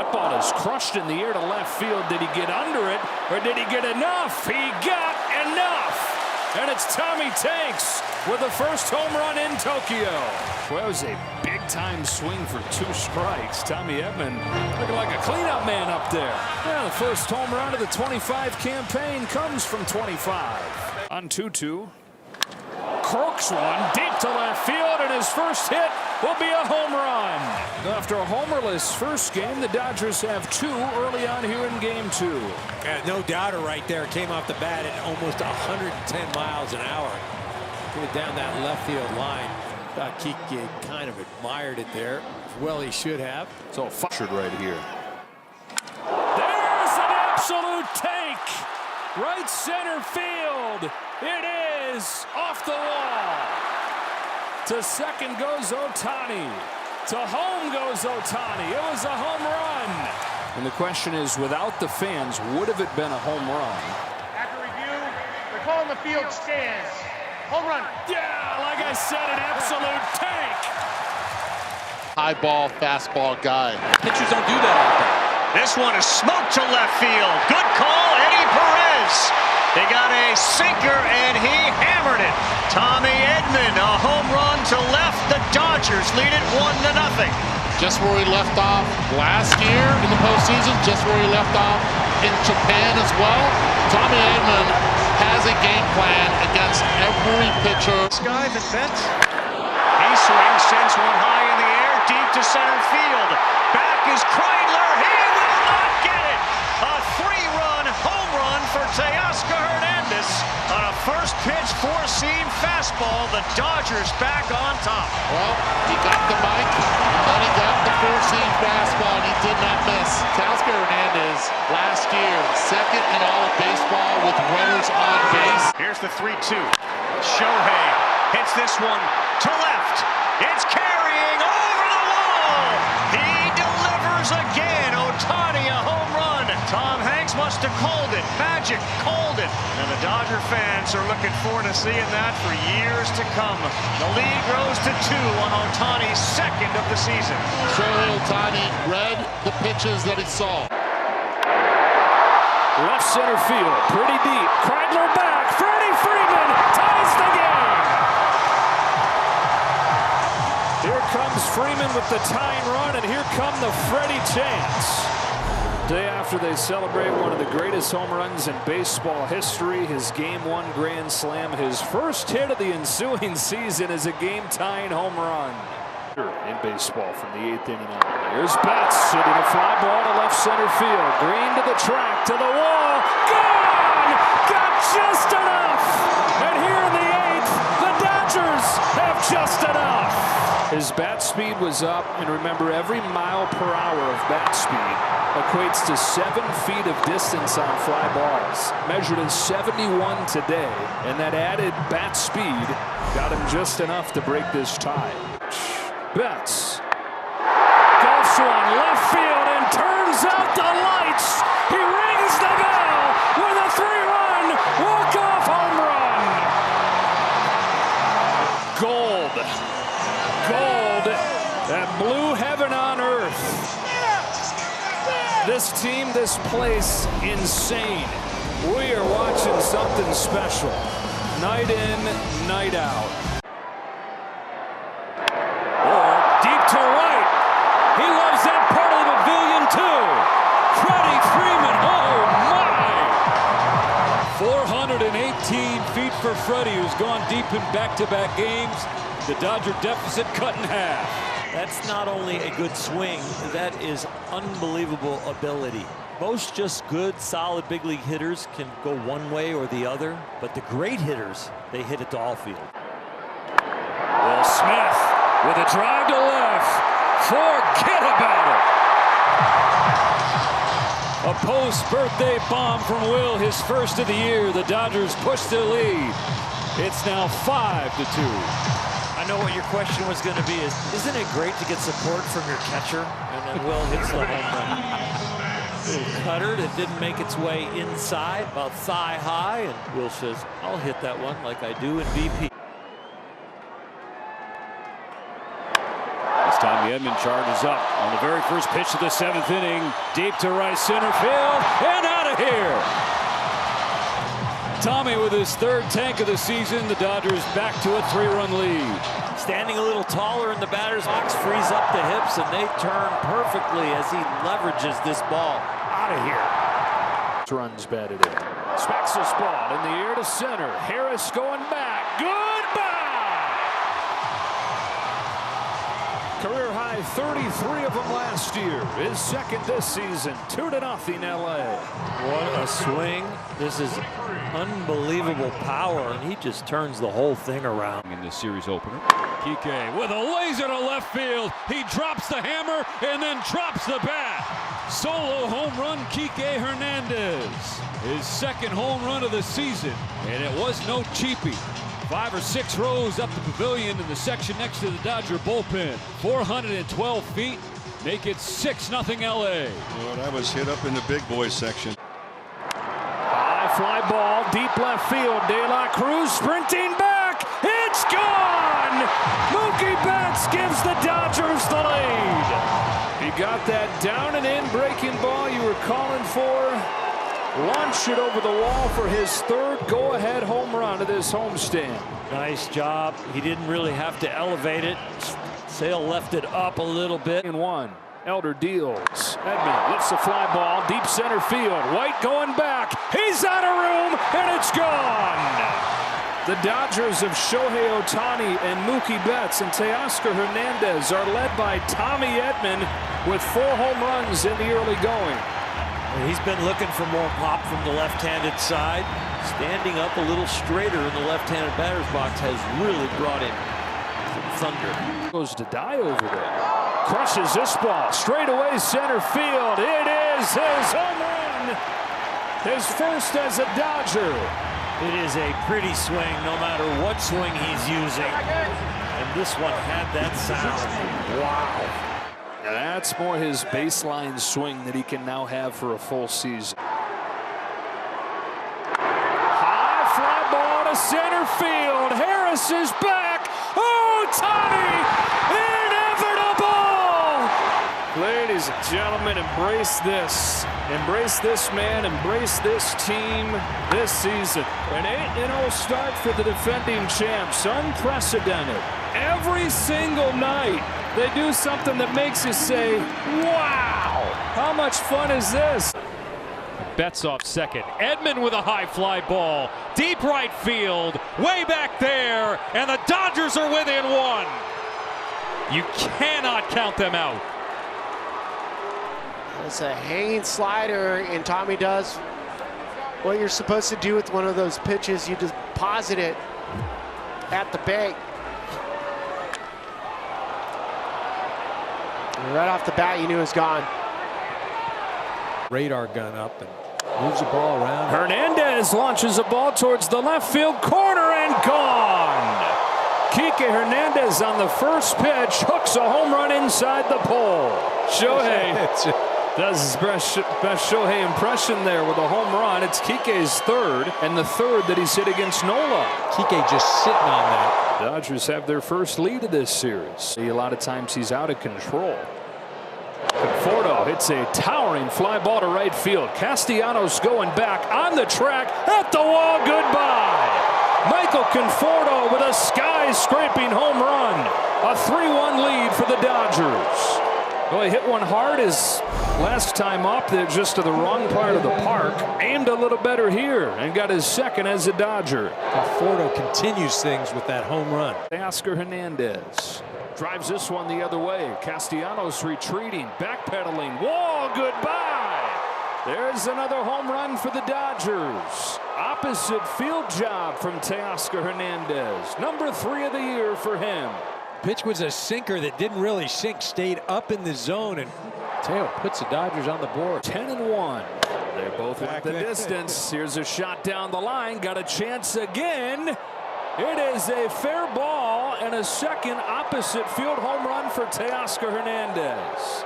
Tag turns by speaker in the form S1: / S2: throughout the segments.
S1: That ball is crushed in the air to left field. Did he get under it, or did he get enough? He got enough. And it's Tommy Tanks with the first home run in Tokyo. Well, that was a big-time swing for 2 strikes. Tommy Edman looking like a cleanup man up there. Yeah, the first home run of the 25 campaign comes from 25. On 2-2. Crooks one deep to left field, and his first hit will be a home run. After a homerless first game, the Dodgers have 2 early on here in game 2.
S2: Yeah, no doubter right there. Came off the bat at almost 110 miles an hour. Put it down that left field line. Thought Kike kind of admired it there. Well, he should have.
S1: So featured right here. There's an absolute tank. Right center field. It is off the wall. To second goes Ohtani. To home goes Ohtani. It was a home run. And the question is, without the fans, would have it been a home run?
S3: After review, they're calling the field stands. Home run.
S1: Yeah, like I said, an absolute tank.
S4: High ball, fastball guy.
S5: Pitchers don't do that often.
S6: This one is smoked to left field. Good call, Eddie Perez. They got a sinker, and he hammered it. Tommy Edman, a home run to left. The Dodgers lead it 1-0.
S4: Just where he left off last year in the postseason, just where he left off in Japan as well. Tommy Edman has a game plan against every pitcher.
S6: Skive and Betts. He swings, sends one high in the air, deep to center field. Back is Kreidler. He will not get it. A 3-run home run for Teoscar Hernandez on a first pitch 4-seam fastball. The Dodgers back on top.
S4: Well, he got the mic, and he got the 4-seam fastball, and he did not miss. Teoscar Hernandez last year, second in all of baseball with runners on base.
S6: Here's the 3-2. Shohei hits this one to left. It's carrying over the wall. He delivers again. Ohtani, a home run. Tom Hanks must have called it. Magic called it. And the Dodger fans are looking forward to seeing that for years to come. The lead grows to 2 on Ohtani's second of the season.
S4: Shohei Ohtani read the pitches that he saw.
S1: Left center field, pretty deep. Kreidler back. Freddie Freeman ties the game. Here comes Freeman with the tying run, and here come the Freddie chants. Day after they celebrate one of the greatest home runs in baseball history, his Game 1 grand slam, his first hit of the ensuing season is a game-tying home run. In baseball from the 8th inning on. Here's Betts hitting a fly ball to left center field. Green to the track, to the wall. Gone! Got just enough! And here in the 8th, the Dodgers have just enough. His bat speed was up, and remember, every mile per hour of bat speed equates to 7 feet of distance on fly balls. Measured as 71 today, and that added bat speed got him just enough to break this tie. Betts goes to one left field and turns out the lights. He rings the bell with a 3-run walk-off home run. Gold. Gold. That blue heaven on earth. This team, this place, insane. We are watching something special. Night in, night out. To right. He loves that part of the pavilion too. Freddie Freeman, oh my! 418 feet for Freddie, who's gone deep in back-to-back games. The Dodger deficit cut in half.
S5: That's not only a good swing, that is unbelievable ability. Most just good, solid big league hitters can go one way or the other, but the great hitters, they hit it to all field.
S1: Will Smith with a drive to left. Forget about it. A post-birthday bomb from Will, his first of the year. The Dodgers push their lead. It's now 5-2.
S5: I know what your question was going to be. Isn't it great to get support from your catcher? And then Will hits the home run. Little cutter that didn't make its way inside, about thigh high. And Will says, I'll hit that one like I do in BP.
S7: This time
S1: Edman charges up on the very first pitch of the 7th inning. Deep to right center field and out of here. Tommy with his 3rd tank of the season. The Dodgers back to a 3-run lead.
S5: Standing a little taller in the batter's box, frees up the hips, and they turn perfectly as he leverages this ball. Out of here.
S1: Runs batted in. Smacks this ball in the air to center. Harris going back. Goodbye! Career high 33 of them last year. His 2nd this season. 2-0 LA.
S5: What a swing. This is unbelievable power, and he just turns the whole thing around.
S1: In the series opener. Kike with a laser to left field. He drops the hammer and then drops the bat. Solo home run, Kike Hernandez. His 2nd home run of the season, and it was no cheapie. 5 or 6 rows up the pavilion in the section next to the Dodger bullpen. 412 feet, make it 6-0 LA.
S7: Well, that was hit up in the big boy section.
S1: High fly ball, deep left field. De La Cruz sprinting back. It's gone! Mookie Betts gives the Dodgers the lead. He got that down and in breaking ball you were calling for. Launched it over the wall for his 3rd go-ahead home run of this homestand.
S5: Nice job. He didn't really have to elevate it. Sale left it up a little bit.
S1: In 1. Elder deals. Edman lifts a fly ball, deep center field. White going back. He's out of room, and it's gone. The Dodgers of Shohei Ohtani and Mookie Betts and Teoscar Hernandez are led by Tommy Edman with 4 home runs in the early going.
S5: He's been looking for more pop from the left-handed side. Standing up a little straighter in the left-handed batter's box has really brought him some thunder.
S1: Goes to die over there. Crushes this ball straight away center field. It is his home run. His 1st as a Dodger.
S5: It is a pretty swing no matter what swing he's using. And this one had that sound. Wow.
S1: Now that's more his baseline swing that he can now have for a full season. High fly ball to center field. Harris is back. Oh, Tommy! Inevitable! Ladies and gentlemen, embrace this. Embrace this man. Embrace this team this season. An 8-0 start for the defending champs. Unprecedented. Every single night, they do something that makes you say, wow, how much fun is this? Betts off 2nd. Edman with a high fly ball. Deep right field. Way back there. And the Dodgers are within 1. You cannot count them out.
S8: It's a hanging slider, and Tommy does what you're supposed to do with one of those pitches. You deposit it at the bank. And right off the bat, you knew it was gone.
S2: Radar gun up and moves the ball around.
S1: Hernandez launches a ball towards the left field corner and gone. Kike Hernandez on the first pitch hooks a home run inside the pole. Shohei does his best Shohei impression there with a home run. It's Kike's 3rd and the 3rd that he's hit against Nola.
S2: Kike just sitting on that.
S1: Dodgers have their first lead of this series. A lot of times he's out of control. Conforto hits a towering fly ball to right field. Castellanos going back on the track at the wall. Goodbye. Michael Conforto with a sky-scraping home run. A 3-1 lead for the Dodgers. Well, he hit one hard his last time up there, just to the wrong part of the park. Aimed a little better here and got his 2nd as a Dodger.
S2: Conforto continues things with that home run.
S1: Oscar Hernandez drives this one the other way. Castellanos retreating, backpedaling. Whoa, goodbye. There's another home run for the Dodgers. Opposite field job from Teoscar Hernandez. Number 3 of the year for him.
S2: Pitch was a sinker that didn't really sink, stayed up in the zone, and Teo puts the Dodgers on the board.
S1: 10-1. They both went the distance. Here's a shot down the line. Got a chance again. It is a fair ball and a 2nd opposite field home run for Teoscar Hernandez.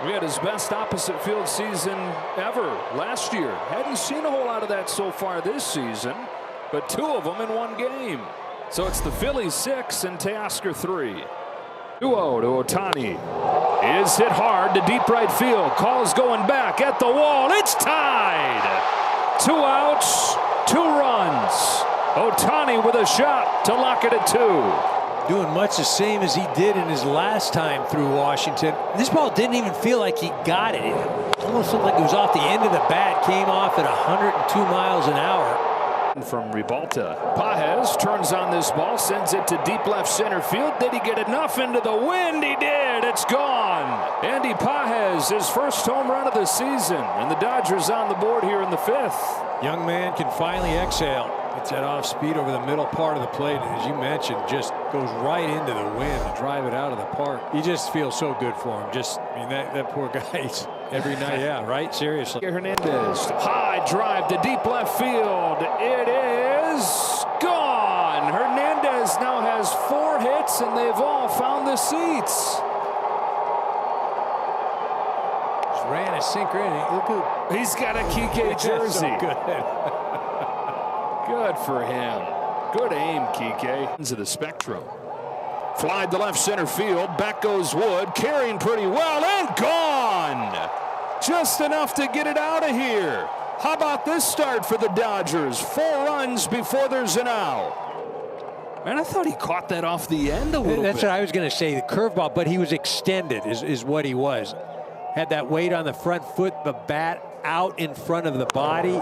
S1: We had his best opposite field season ever last year. Hadn't seen a whole lot of that so far this season, but 2 of them in 1 game. So it's the Phillies 6 and Teoscar 3. 2-0 to Ohtani. Is hit hard to deep right field. Calls going back at the wall. It's tied. 2 outs, 2 runs. Ohtani with a shot to lock it at 2.
S2: Doing much the same as he did in his last time through Washington. This ball didn't even feel like he got it. It almost looked like it was off the end of the bat. Came off at 102 miles an hour.
S1: From Ribalta. Pages turns on this ball, sends it to deep left center field. Did he get enough into the wind? He did. It's gone. Andy Pages, his first home run of the season, and the Dodgers on the board here in the 5th.
S2: Young man can finally exhale. Gets that off speed over the middle part of the plate, and as you mentioned, just goes right into the wind to drive it out of the park. You just feel so good for him. I mean, that poor guy's every night, yeah, right? Seriously.
S1: Hernandez, high drive to deep left field. It is gone. Hernandez now has 4 hits, and they've all found the seats.
S2: Just ran a sinker in.
S1: He's got a Kike jersey.
S2: So good.
S1: Good for him. Good aim, Kike. Into the spectrum. Fly to left center field. Back goes Wood. Carrying pretty well and gone. Just enough to get it out of here. How about this start for the Dodgers? 4 runs before there's an out. Man, I thought he caught that off the end a little bit.
S2: That's what I was going to say. The curveball, but he was extended is what he was. Had that weight on the front foot, the bat out in front of the body.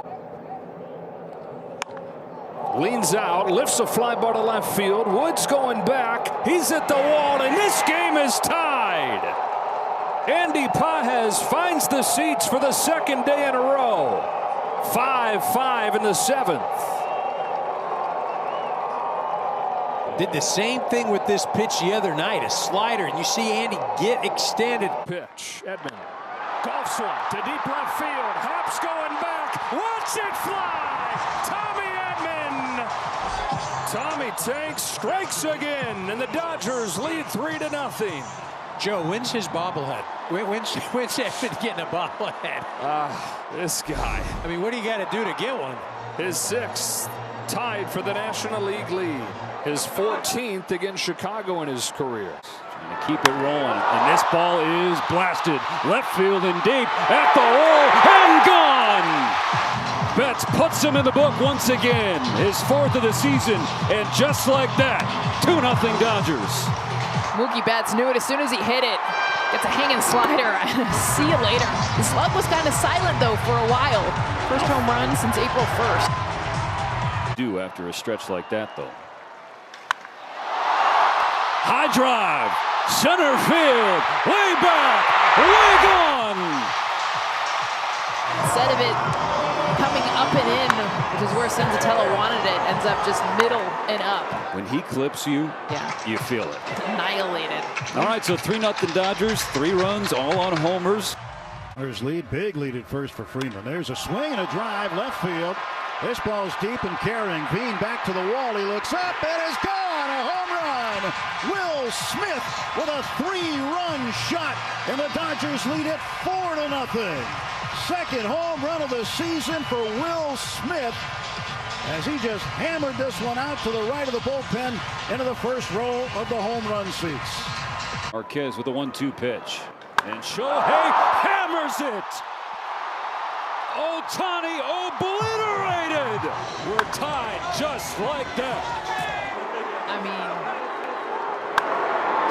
S1: Leans out, lifts a fly ball to left field. Woods going back. He's at the wall, and this game is tied. Andy Pages finds the seats for the 2nd day in a row. 5-5 in the 7th.
S2: Did the same thing with this pitch the other night, a slider, and you see Andy get extended.
S1: Pitch, Edman. Golf swing to deep left field. Haps going back. Watch it fly. Tommy Edman. Tommy Tank strikes again, and the Dodgers lead 3-0.
S2: Joe, when's his bobblehead? When's Edman getting a bobblehead?
S1: This guy.
S2: I mean, what do you got to do to get one?
S1: His 6th, tied for the National League lead. His 14th against Chicago in his career.
S9: Trying to keep it rolling, and this ball is blasted left field and deep at the wall and gone. Betts puts him in the book once again, his 4th of the season, and just like that, 2-0 Dodgers.
S10: Mookie Betts knew it as soon as he hit it. Gets a hanging slider. See you later. The slug was kind of silent though for a while. First home run since April 1st.
S9: Do after a stretch like that though. High drive, center field, way back, way gone.
S10: Instead of it coming up and in, which is where Senzatella wanted it, ends up just middle and up.
S9: When he clips you, you feel it.
S10: Annihilated.
S9: All right, so 3-0 Dodgers, 3 runs, all on homers.
S11: There's lead, big lead at first for Freeman. There's a swing and a drive, left field. This ball's deep and carrying. Bean back to the wall. He looks up. It is gone. A home run. Will Smith with a 3-run shot, and the Dodgers lead it 4-0. Second home run of the season for Will Smith, as he just hammered this one out to the right of the bullpen into the first row of the home run seats.
S9: Marquez with a 1-2 pitch, and Shohei hammers it. Ohtani obliterated. We're tied just like that.
S10: I mean,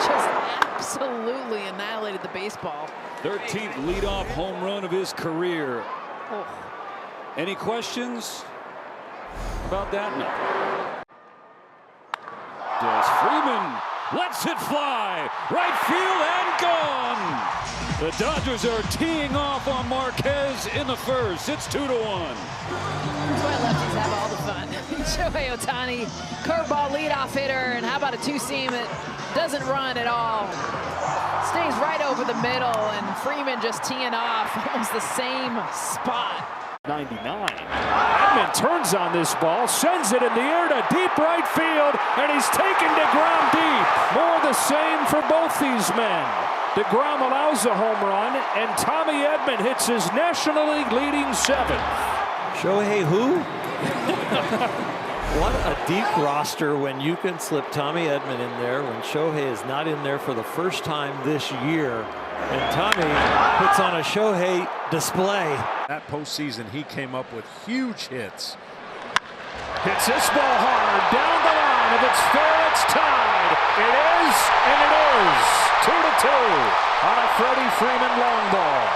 S10: just absolutely annihilated the baseball.
S9: 13th leadoff home run of his career.
S10: Oh.
S9: Any questions about that? No. Does Freeman lets it fly. Right field and gone. The Dodgers are teeing off on Marquez in the first. It's 2-1.
S10: That's why lefties have all the fun. Shohei Ohtani, curveball leadoff hitter, and how about a 2-seam that doesn't run at all? Stays right over the middle, and Freeman just teeing off almost the same spot.
S1: 99. Edman turns on this ball, sends it in the air to deep right field, and he's taken DeGrom deep. More the same for both these men. DeGrom allows a home run, and Tommy Edman hits his National League leading 7th.
S2: Shohei who?
S5: What a deep roster when you can slip Tommy Edman in there when Shohei is not in there for the first time this year. And Tommy puts on a Shohei display.
S1: That postseason, he came up with huge hits. Hits this ball hard down the line. If it's fair, it's tied. It is, and it is. 2-2 on a Freddie Freeman long ball.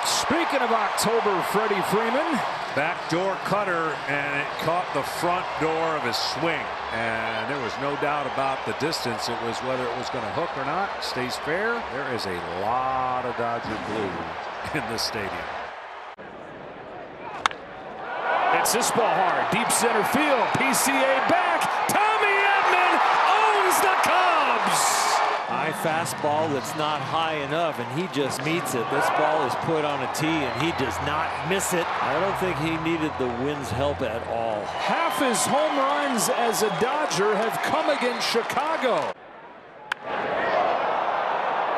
S1: Speaking of October, Freddie Freeman, backdoor cutter, and it caught the front door of his swing. And there was no doubt about the distance. It was whether it was going to hook or not. Stays fair. There is a lot of Dodger blue in this stadium. It's this ball hard, deep center field. PCA back. Tommy Edman owns the Cubs.
S5: High fastball that's not high enough, and he just meets it. This ball is put on a tee, and he does not miss it. I don't think he needed the wind's help at all.
S1: Half his home runs as a Dodger have come against Chicago.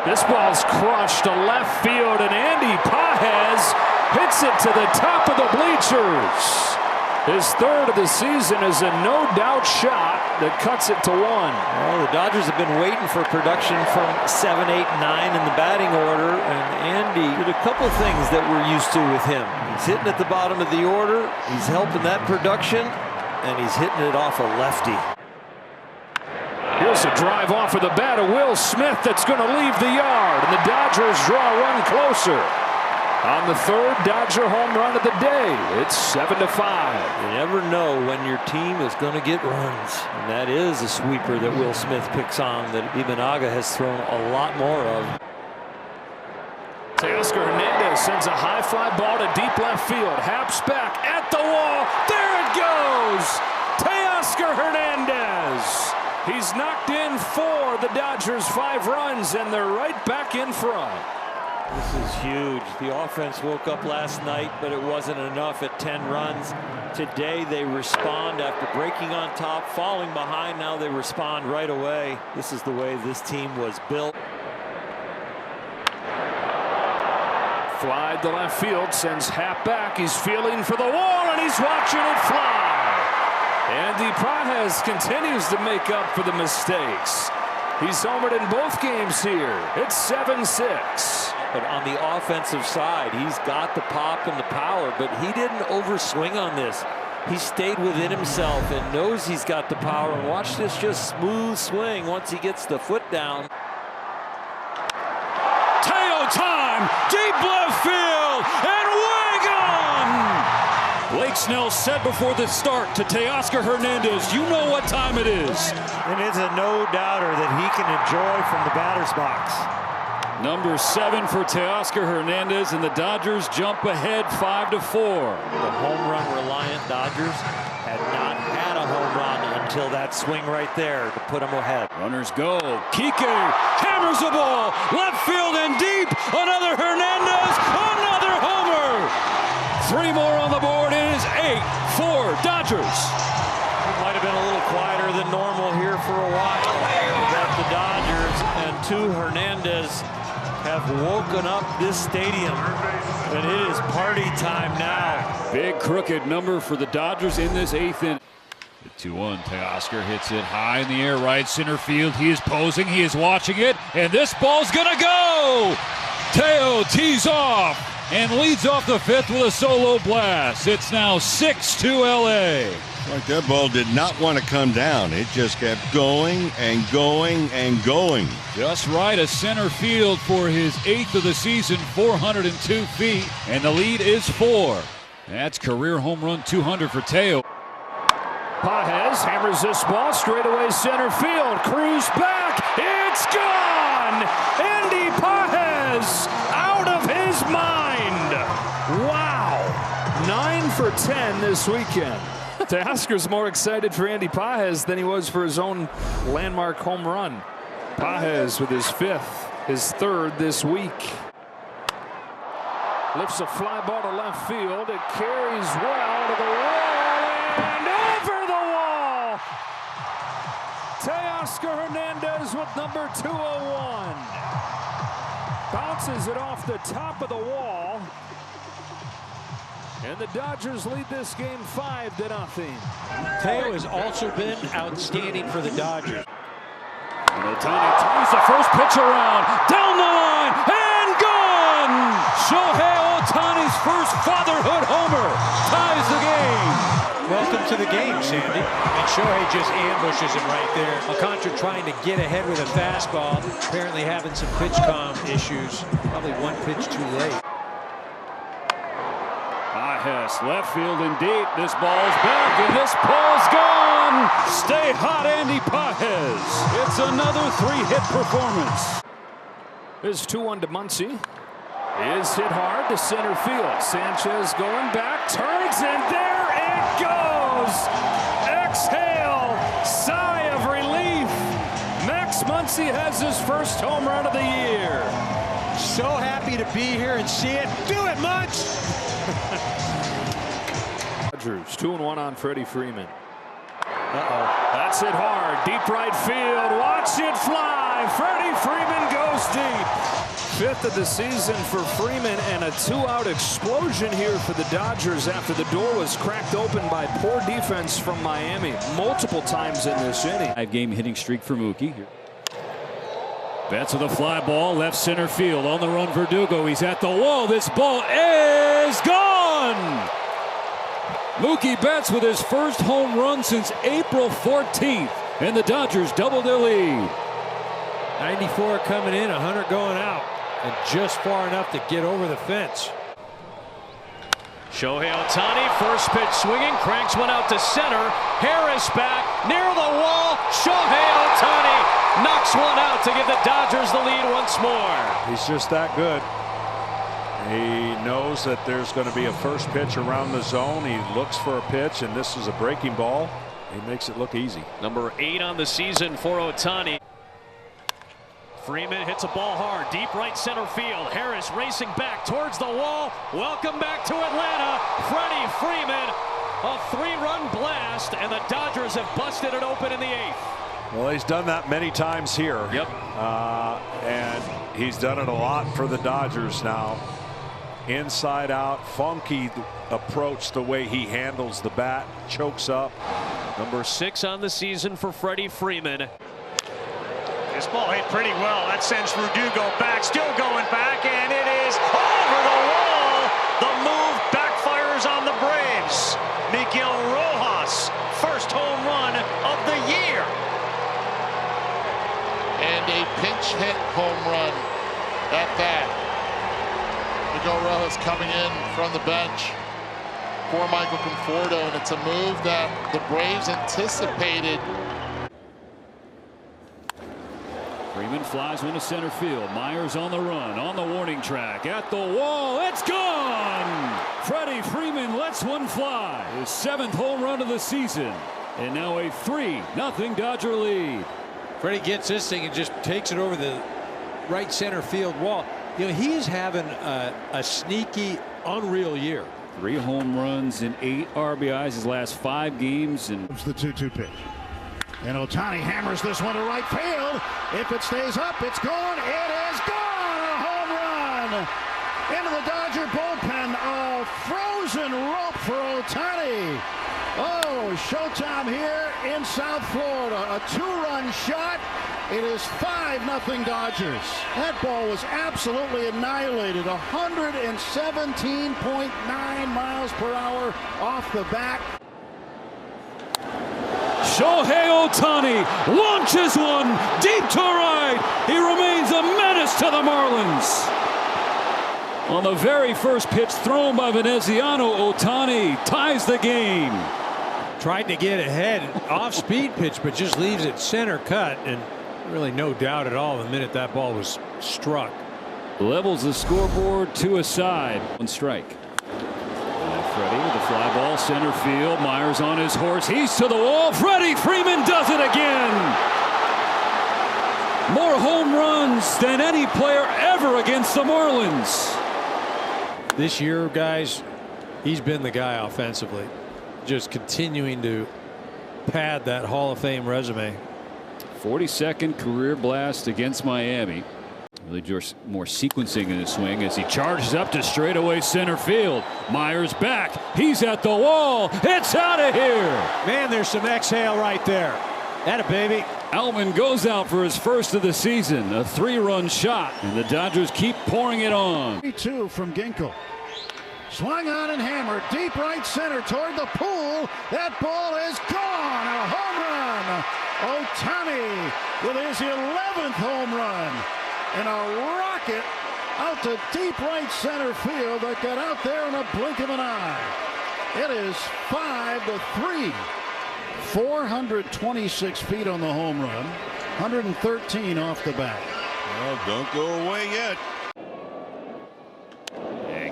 S1: This ball's crushed to left field, and Andy Pages hits it to the top of the bleachers. His third of the season is a no-doubt shot that cuts it to 1.
S5: Well, the Dodgers have been waiting for production from 7, 8, 9 in the batting order, and Andy did a couple things that we're used to with him. He's hitting at the bottom of the order, he's helping that production, and he's hitting it off a lefty.
S1: Here's a drive off of the bat of Will Smith that's going to leave the yard, and the Dodgers draw a run closer. On the third Dodger home run of the day, it's 7-5.
S5: You never know when your team is going to get runs. And that is a sweeper that Will Smith picks on that Imanaga has thrown a lot more of.
S1: Teoscar Hernandez sends a high fly ball to deep left field. Haps back at the wall. There it goes. Teoscar Hernandez. He's knocked in 4. The Dodgers 5 runs, and they're right back in front.
S5: This is huge. The offense woke up last night, but it wasn't enough at 10 runs. Today they respond after breaking on top, falling behind. Now they respond right away. This is the way this team was built.
S1: Fly to left field, sends Hap back. He's feeling for the wall, and he's watching it fly. Andy Pages continues to make up for the mistakes. He's homered in both games here. It's 7-6.
S5: But on the offensive side, he's got the pop and the power, but he didn't overswing on this. He stayed within himself and knows he's got the power. And watch this just smooth swing once he gets the foot down.
S9: Teo time, deep left field, and way gone! Blake Snell said before the start to Teoscar Hernandez, you know what time it is.
S5: And it's a no-doubter that he can enjoy from the batter's box.
S9: Number 7 for Teoscar Hernandez, and the Dodgers jump ahead 5-4.
S5: The home run reliant Dodgers had not had a home run until that swing right there to put them ahead.
S9: Runners go. Kike hammers the ball left field and deep. Another Hernandez, another homer. 3 more on the board. It is 8-4 Dodgers.
S5: It might have been a little quieter than normal here for a while. But the Dodgers and 2 Hernandez have woken up this stadium, and it is party time now.
S9: Big crooked number for the Dodgers in this 8th inning. The 2-1, Teoscar hits it high in the air, right center field. He is posing, he is watching it, and this ball's gonna go! Teo tees off and leads off the 5th with a solo blast. It's now 6-2 LA.
S7: Like that ball did not want to come down. It just kept going and going and going.
S9: Just right of center field for his 8th of the season, 402 feet, and the lead is 4. That's career home run 200 for Teo.
S1: Pages hammers this ball straight away center field. Cruz back. It's gone. Andy Pages out of his mind. Wow. 9 for 10 this weekend. Teoscar's more excited for Andy Pages than he was for his own landmark home run. Pages with his 5th, his 3rd this week. Lifts a fly ball to left field. It carries well to the wall and over the wall. Teoscar Hernandez with number 201. Bounces it off the top of the wall. And the Dodgers lead this game 5-0.
S2: Teo has also been outstanding for the Dodgers.
S9: And Ohtani turns the first pitch around, down the line, and gone! Shohei Ohtani's first fatherhood homer ties the game.
S2: Welcome to the game, Sandy. And Shohei just ambushes him right there. Alcantara trying to get ahead with a fastball. Apparently having some pitch comm issues. Probably one pitch too late.
S9: Pajes, left field and deep. This ball's back, and this ball's gone. Stay hot, Andy Pajes. It's another 3-hit performance.
S1: Here's 2-1 to Muncy. Is hit hard to center field. Sanchez going back, turns, and there it goes. Exhale, sigh of relief. Max Muncy has his first home run of the year.
S2: So happy to be here and see it. Do it, Munch!
S1: Dodgers 2-1 on Freddie Freeman.
S2: That's
S1: hit hard, deep right field. Watch it fly. Freddie Freeman goes deep. 5th of the season for Freeman, and a 2-out explosion here for the Dodgers after the door was cracked open by poor defense from Miami multiple times in this inning.
S9: 5-game hitting streak for Mookie here. Betts with a fly ball, left center field. On the run, Verdugo. He's at the wall. This ball is gone! Mookie Betts with his first home run since April 14th, and the Dodgers double their lead.
S2: 94 coming in, 100 going out, and just far enough to get over the fence.
S6: Shohei Ohtani, first pitch swinging, cranks one out to center. Harris back, near the wall. Shohei Ohtani knocks one out to give the Dodgers the lead once more.
S12: He's just that good. He knows that there's going to be a first pitch around the zone. He looks for a pitch, and this is a breaking ball. He makes it look easy.
S6: Number 8 on the season for Ohtani. Freeman hits a ball hard, deep right center field. Harris racing back towards the wall. Welcome back to Atlanta. Freddie Freeman, a 3-run blast, and the Dodgers have busted it open in the 8th.
S12: Well, he's done that many times here.
S6: Yep.
S12: And he's done it a lot for the Dodgers now. Inside out, funky approach the way he handles the bat, chokes up.
S6: Number 6 on the season for Freddie Freeman.
S3: This ball hit pretty well. That sends Verdugo back, still going back, and it is over the wall. The move backfires on the Braves. Miguel Rojas, first home run of the year.
S4: And a pinch hit home run at that. Miguel Rojas coming in from the bench for Michael Conforto, and it's a move that the Braves anticipated.
S9: Freeman flies one to center field. Myers on the run, on the warning track, at the wall. It's gone! Freddie Freeman lets one fly. His 7th home run of the season. And now a 3-0 Dodger lead.
S2: Freddie gets this thing and just takes it over the right center field wall. You know, he is having a sneaky, unreal year.
S9: 3 home runs and 8 RBIs his last 5 games. And
S11: it's the 2-2 pitch. And Ohtani hammers this one to right field. If it stays up, it's gone. It is gone. A home run into the Dodger bullpen. A frozen rope for Ohtani. Oh, showtime here in South Florida. A 2-run shot. It is 5-0 Dodgers. That ball was absolutely annihilated. 117.9 miles per hour off the bat.
S9: Shohei Ohtani launches one deep to right. He remains a menace to the Marlins. On the very first pitch thrown by Veneziano, Ohtani ties the game.
S2: Tried to get ahead, off-speed pitch, but just leaves it center cut, and really no doubt at all the minute that ball was struck.
S9: Levels the scoreboard to a side. 1 strike. Freddie with the fly ball center field. Myers on his horse. He's to the wall. Freddie Freeman does it again. More home runs than any player ever against the Marlins.
S2: This year, guys, he's been the guy offensively. Just continuing to pad that Hall of Fame resume.
S9: 42nd career blast against Miami. Really just more sequencing in his swing as he charges up to straightaway center field. Myers back. He's at the wall. It's out of here.
S2: Man, there's some exhale right there. Atta baby.
S9: Alvin goes out for his first of the season. A 3-run shot. And the Dodgers keep pouring it on.
S11: 3-2 from Ginkel. Swung on and hammered deep right center toward the pool. That ball is gone. A home run. Ohtani with his 11th home run. And a rocket out to deep right center field that got out there in a blink of an eye. It is 5-3. 426 feet on the home run. 113 off the bat.
S7: Well, don't go away yet.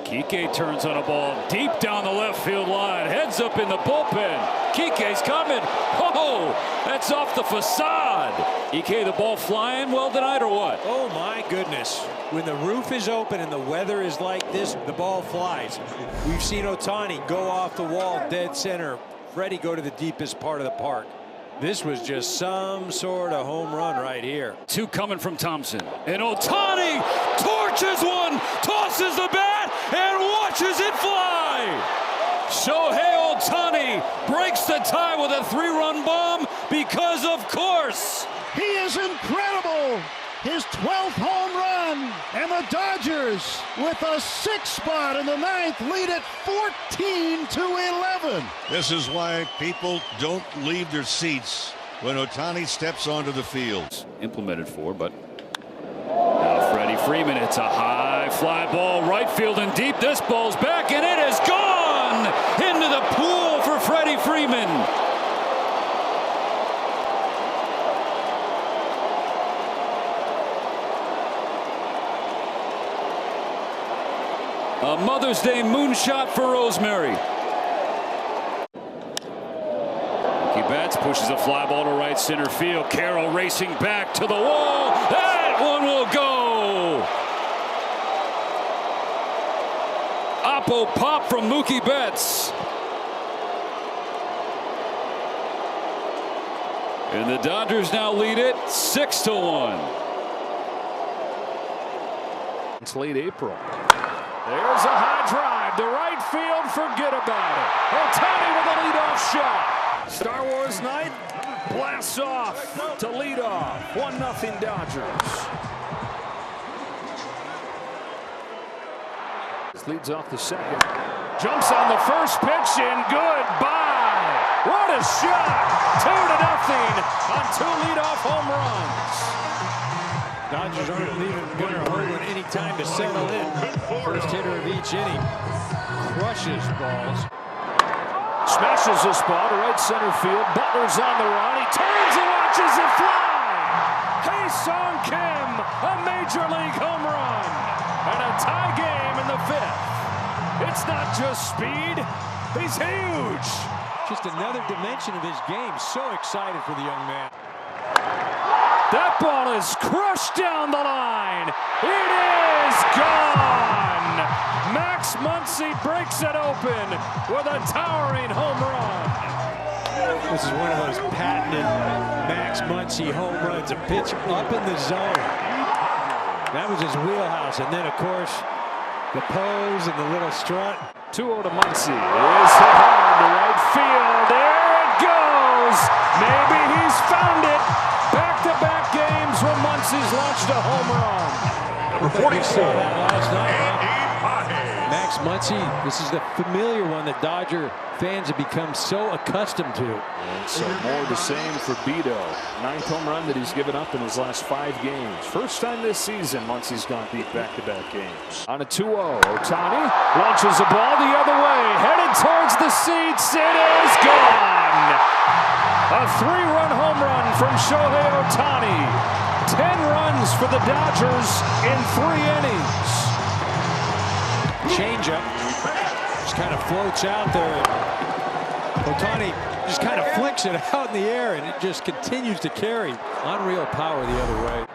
S9: Kike turns on a ball deep down the left field line. Heads up in the bullpen. Kike's coming. Oh, that's off the facade. Ike, the ball flying, well denied or what?
S2: Oh my goodness. When the roof is open and the weather is like this, the ball flies. We've seen Ohtani go off the wall dead center. Freddie go to the deepest part of the park. This was just some sort of home run right here.
S9: 2 coming from Thompson. And Ohtani torches one, tosses the bat, and watches it fly. Shohei Ohtani breaks the tie with a 3-run bomb because, of course,
S11: he is incredible. His 12th home run, and the Dodgers with a 6th spot in the 9th lead at 14-11.
S7: This is why people don't leave their seats when Ohtani steps onto the field.
S9: Implemented for, but now Freddie Freeman, it's a high fly ball, right field and deep. This ball's back, and it is gone into the pool for Freddie Freeman. A Mother's Day moonshot for Rosemary. Mookie Betts pushes a fly ball to right center field. Carroll racing back to the wall. That one will go. Oppo pop from Mookie Betts. And the Dodgers now lead it 6-1.
S1: It's late April. There's a high drive to right field. Forget about it. Ohtani with a leadoff shot. Star Wars night blasts off to lead off. 1-0 Dodgers. This leads off the second. Jumps on the first pitch and goodbye. What a shot. 2-0 on 2 leadoff home runs.
S2: Dodgers aren't leaving Gunnar Hoagland any time to settle in. First hitter of each inning. Crushes balls.
S1: Smashes this ball to right center field. Butler's on the run. He turns and watches it fly. Hae-Sung Kim, a major league home run. And a tie game in the 5th. It's not just speed. He's huge.
S2: Just another dimension of his game. So excited for the young man.
S1: That ball is crushed down the line. It is gone. Max Muncy breaks it open with a towering home run.
S2: This is one of those patented Max Muncy home runs. A pitch up in the zone. That was his wheelhouse. And then, of course, the pose and the little strut.
S1: 2-0 to Muncy. Is hit hard to right field. There it goes. Maybe he's found it. Back-to-back games when Muncy's launched a home run.
S2: Number 44. Last night. Max Muncy, this is the familiar one that Dodger fans have become so accustomed to.
S1: And so more the same for Beto. 9th home run that he's given up in his last 5 games. First time this season Muncy's gone deep back-to-back games. On a 2-0, Ohtani launches a ball the other way, headed towards the seats. It is gone. A 3-run home run from Shohei Ohtani. 10 runs for the Dodgers in 3 innings.
S2: Changeup just kind of floats out there. Ohtani just kind of flicks it out in the air, and it just continues to carry. Unreal power the other way.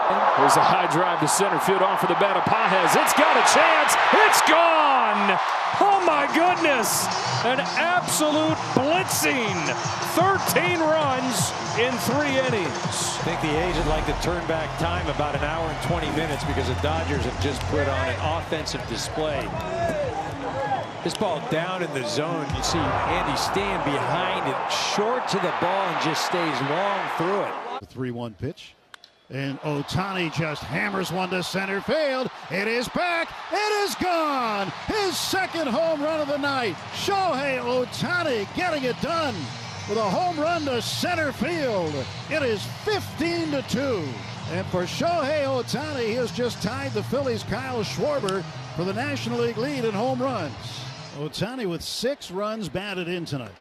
S1: There's a high drive to center field off of the bat of Pages. It's got a chance. It's gone. Oh, my goodness. An absolute blitzing. 13 runs in 3 innings.
S2: I think the A's would like to turn back time about an hour and 20 minutes because the Dodgers have just put on an offensive display. This ball down in the zone. You see Andy stand behind it, short to the ball, and just stays long through it.
S11: The 3-1 pitch. And Ohtani just hammers one to center field. It is back. It is gone. His second home run of the night. Shohei Ohtani getting it done with a home run to center field. It is 15-2. And for Shohei Ohtani, he has just tied the Phillies' Kyle Schwarber for the National League lead in home runs. Ohtani with 6 runs batted in tonight.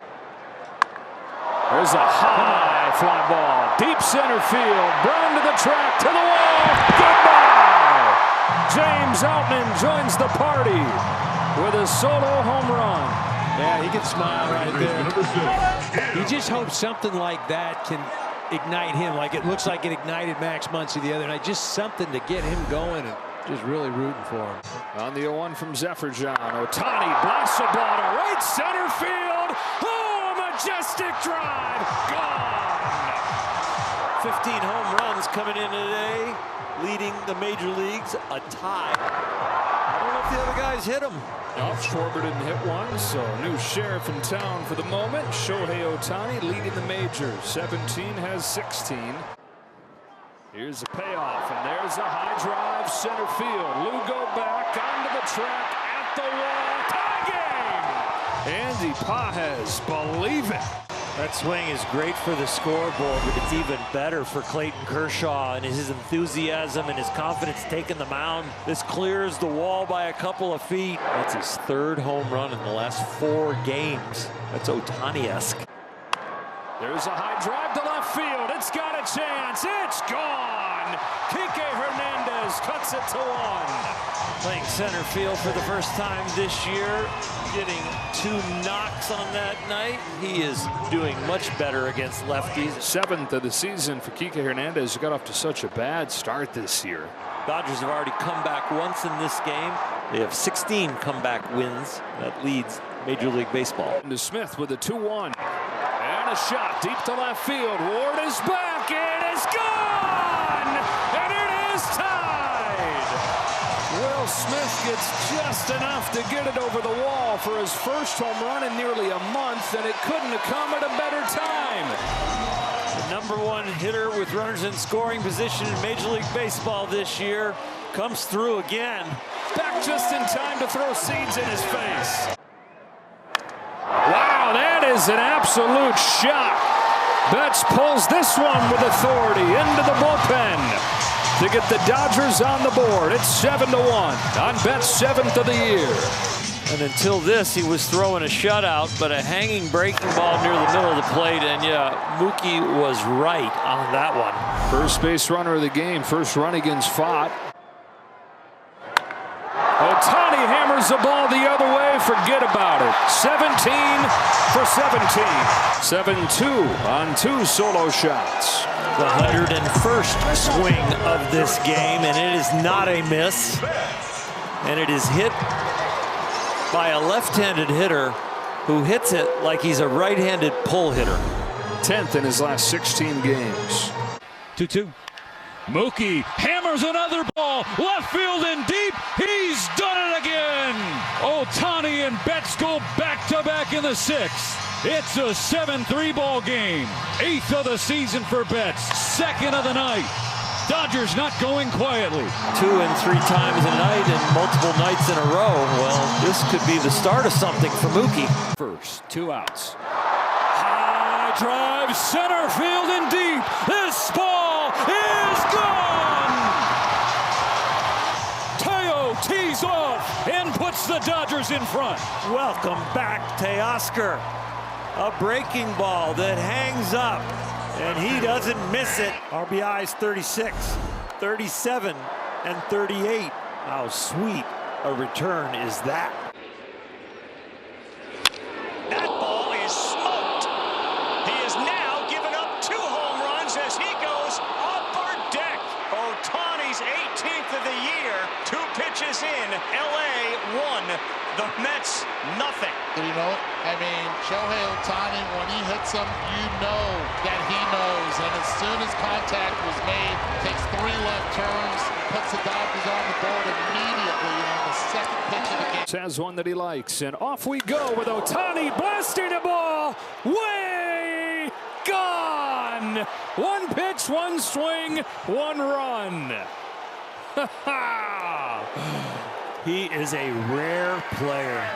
S1: There's a high fly ball, deep center field, Brown to the track, to the wall, goodbye! James Outman joins the party with a solo home run.
S2: Yeah, he can smile right there. You just hope something like that can ignite him, like it looks like it ignited Max Muncy the other night. Just something to get him going and just really rooting for him.
S1: On the 0-1 from Zephyr-John, Ohtani blasts a ball to right center field. Oh, majestic drive, gone!
S5: 15 home runs coming in today, leading the major leagues, a tie. I don't know if the other guys hit him.
S1: No, Schwarber didn't hit one, so new sheriff in town for the moment. Shohei Ohtani leading the majors. 17 has 16. Here's a payoff, and there's a high drive center field. Lugo back onto the track at the wall. Tie game! Andy Pages, believe it.
S5: That swing is great for the scoreboard, but it's even better for Clayton Kershaw and his enthusiasm and his confidence taking the mound. This clears the wall by a couple of feet. That's his 3rd home run in the last 4 games. That's Ohtani-esque.
S1: There's a high drive to left field. It's got a chance. It's gone. Kike Hernandez cuts it to 1.
S5: Playing center field for the first time this year, getting 2 knocks on that night. He is doing much better against lefties.
S1: 7th of the season for Kike Hernandez, who got off to such a bad start this year.
S5: Dodgers have already come back once in this game. They have 16 comeback wins. That leads Major League Baseball.
S1: To Smith with a 2-1. And a shot deep to left field. Ward is back. It is gone! And it is tied! Will Smith gets just enough to get it over the wall for his first home run in nearly a month, and it couldn't have come at a better time.
S5: The #1 hitter with runners in scoring position in Major League Baseball this year comes through again.
S1: Back just in time to throw seeds in his face. Wow, that is an absolute shot. Betts pulls this one with authority into the bullpen to get the Dodgers on the board. It's 7-1 on Betts' 7th of the year.
S5: And until this, he was throwing a shutout, but a hanging breaking ball near the middle of the plate. And yeah, Mookie was right on that one.
S1: First base runner of the game, first run against Fott. Ohtani hammers the ball the other way. Forget about it. 17 for 17. 7-2 on 2 solo shots.
S5: The 101st swing of this game, and it is not a miss. And it is hit by a left-handed hitter who hits it like he's a right-handed pull hitter.
S1: 10th in his last 16 games.
S9: 2-2. Mookie hammers another ball, left field and deep. He's done it again. Ohtani and Betts go back-to-back in the 6th. It's a 7-3 ball game. 8th of the season for Betts. 2nd of the night. Dodgers not going quietly.
S5: 2 and 3 times a night and multiple nights in a row. Well, this could be the start of something for Mookie.
S9: First, 2 outs. High drive, center field and deep. This ball is gone. Teo tees off and puts the Dodgers in front.
S5: Welcome back, Teoscar. A breaking ball that hangs up, and he doesn't miss it. RBIs 36, 37, and 38. How sweet a return is that?
S3: That ball is smoked. He has now given up 2 home runs as he goes upper deck. Ohtani the Mets nothing.
S4: You know it? I mean, Shohei Ohtani, when he hits them, you know that he knows. And as soon as contact was made, takes 3 left turns, puts the Dodgers on the board immediately on the second pitch of the game.
S1: Has one that he likes, and off we go with Ohtani blasting a ball way gone. 1 pitch, 1 swing, 1 run.
S5: He is a rare player,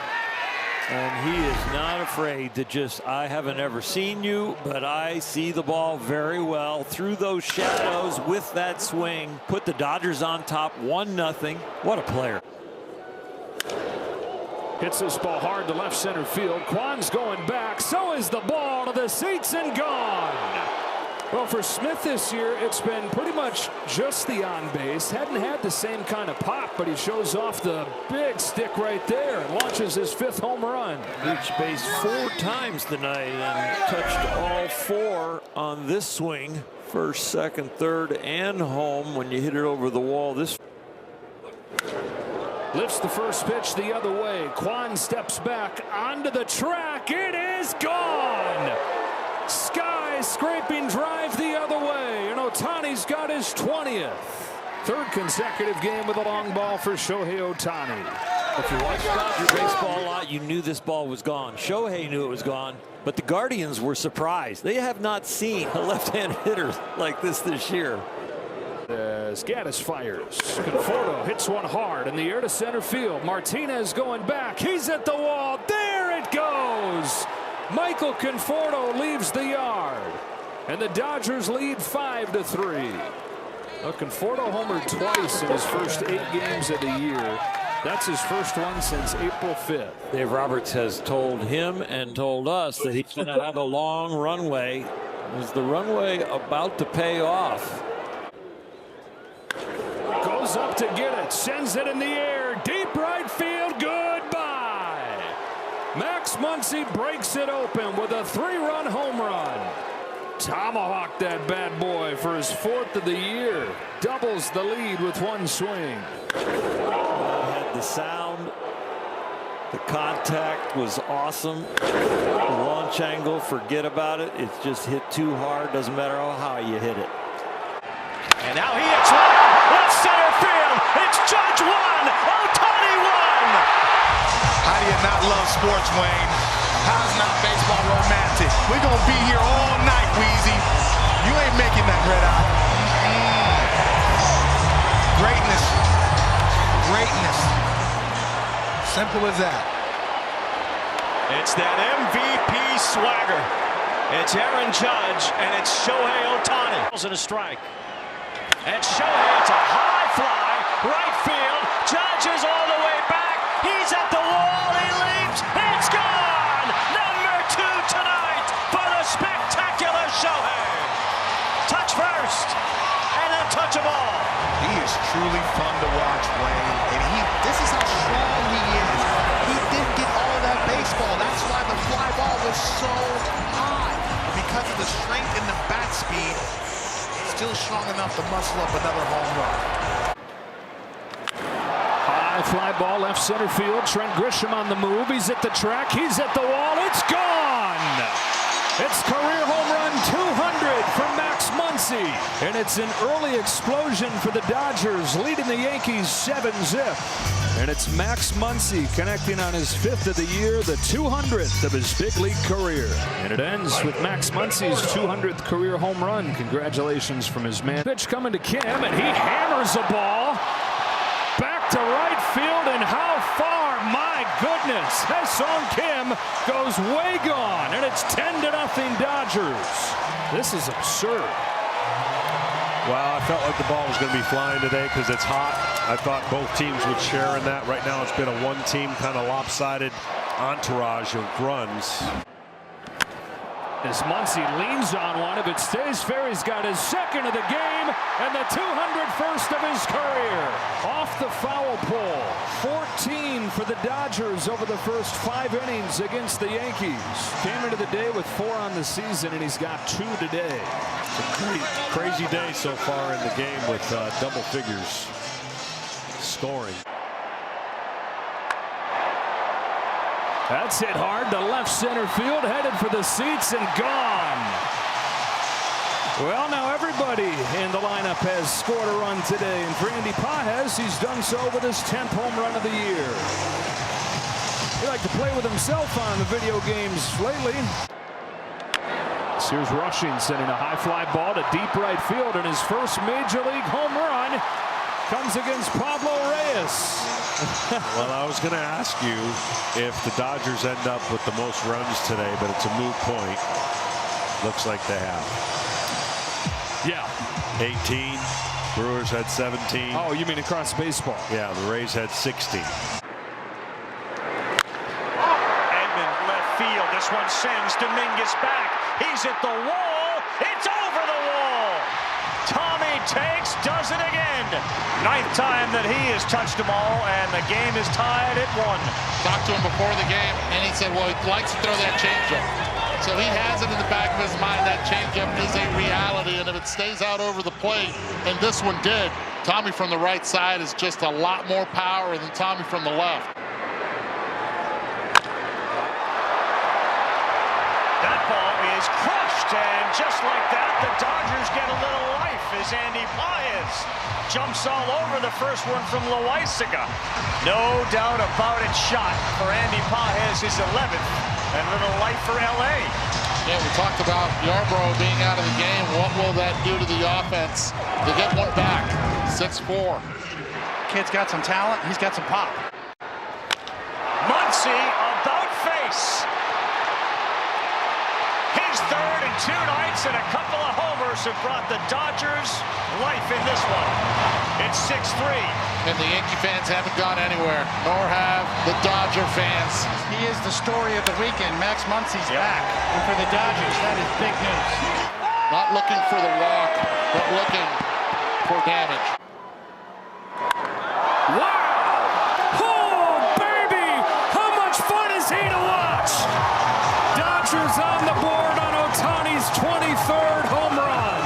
S5: and he is not afraid to just, I haven't ever seen you, but I see the ball very well through those shadows with that swing. Put the Dodgers on top 1-0. What a player.
S1: Hits this ball hard to left center field. Kwan's going back. So is the ball to the seats and gone. Well, for Smith this year, it's been pretty much just the on base. Hadn't had the same kind of pop, but he shows off the big stick right there and launches his 5th home run.
S5: Reached base 4 times tonight and touched all 4 on this swing. First, second, third, and home when you hit it over the wall. This
S1: lifts the first pitch the other way. Kwan steps back onto the track. It is gone. Sky-scraping drive the other way, and Ohtani's got his 20th. 3rd consecutive game with a long ball for Shohei Ohtani.
S5: If you watched Dodger baseball a lot, you knew this ball was gone. Shohei knew it was gone, but the Guardians were surprised. They have not seen a left-handed hitter like this year.
S1: As Gaddis fires, Conforto hits one hard in the air to center field. Martinez going back. He's at the wall. There it goes. Michael Conforto leaves the yard, and the Dodgers lead 5-3. Well, Conforto homered twice in his first 8 games of the year. That's his first one since April 5th.
S5: Dave Roberts has told him and told us that he's going to have a long runway. Is the runway about to pay off?
S1: Goes up to get it, sends it in the air, deep right field, goodbye. Max Muncy breaks it open with a 3-run home run. Tomahawked that bad boy for his 4th of the year. Doubles the lead with 1 swing.
S5: Had the sound. The contact was awesome. The launch angle, forget about it. It's just hit too hard. Doesn't matter how you hit it.
S3: And now he hits one. Left center field. It's Judge 1. Ohtani 1.
S13: How do you not love sports, Wayne? How's not baseball romantic? We're going to be here all night, Weezy. You ain't making that red eye. Greatness. Greatness. Simple as that.
S3: It's that MVP swagger. It's Aaron Judge, and it's Shohei Ohtani. And a strike. And Shohei, it's a high fly, right field. Judge is all the way back. He's at the wall. He leaps. It's gone. Number 2 tonight for the spectacular Shohei. Touch first, and then touch them all.
S13: He is truly fun to watch, Wayne. And this is how strong he is. He didn't get all of that baseball. That's why the fly ball was so high. Because of the strength and the bat speed, still strong enough to muscle up another home run.
S1: High fly ball left center field. Trent Grisham on the move. He's at the track. He's at the wall. It's gone. It's career home run 200 for Max Muncy. And it's an early explosion for the Dodgers, leading the Yankees 7-zip. And it's Max Muncy connecting on his 5th of the year, the 200th of his big league career. And it ends with Max Muncy's 200th career home run. Congratulations from his man. Pitch coming to Kim, and he hammers a ball back to right field, and how far? My goodness. Ha-Seong Kim goes way gone, and it's 10-0 Dodgers. This is absurd.
S12: Well, I felt like the ball was going to be flying today because it's hot. I thought both teams would share in that. Right now it's been a one-team kind of lopsided entourage of runs.
S1: As Muncy leans on one, if it stays fair, he's got his 2nd of the game and the 201st of his career. Off the foul pole, 14 for the Dodgers over the first 5 innings against the Yankees. Came into the day with 4 on the season, and he's got 2 today.
S12: It's a crazy day so far in the game with double figures scoring.
S1: That's hit hard to left center field, headed for the seats and gone. Well, now everybody in the lineup has scored a run today, and for Andy Pages, he's done so with his 10th home run of the year. He liked to play with himself on the video games lately. Here's Rushing, sending a high fly ball to deep right field, and his first major league home run comes against Pablo Reyes.
S12: Well, I was going to ask you if the Dodgers end up with the most runs today, but it's a moot point. Looks like they have.
S1: Yeah.
S12: 18. Brewers had 17.
S1: Oh, you mean across baseball?
S12: Yeah, the Rays had 16.
S3: Edman left field. This one sends Dominguez back. He's at the wall. It's over the wall. Tommy takes, does it again. 9th time that he has touched them all, and the game is tied at 1.
S4: Talked to him before the game, and he said, well, he likes to throw that changeup. So he has it in the back of his mind that changeup is a reality, and if it stays out over the plate, and this one did, Tommy from the right side is just a lot more power than Tommy from the left.
S3: That ball is crushed, and just like that, the Dodgers get a little life as Andy Pages jumps all over the first one from Loaizaga. No doubt about it, shot for Andy Pages, his 11th, and a little life for LA.
S4: Yeah, we talked about Yarbrough being out of the game. What will that do to the offense? They get one back, 6-4.
S13: Kid's got some talent, he's got some pop.
S3: Muncy about face. His third in 2 nights, and a couple of homers have brought the Dodgers life in this one. It's 6-3.
S4: And the Yankee fans haven't gone anywhere, nor have the Dodger fans.
S13: He is the story of the weekend. Max Muncy's back. And for the Dodgers, that is big news.
S4: Not looking for the walk, but looking for damage.
S1: Wow! Oh, baby! How much fun is he to watch? Dodgers on the board on Ohtani's 23rd home run.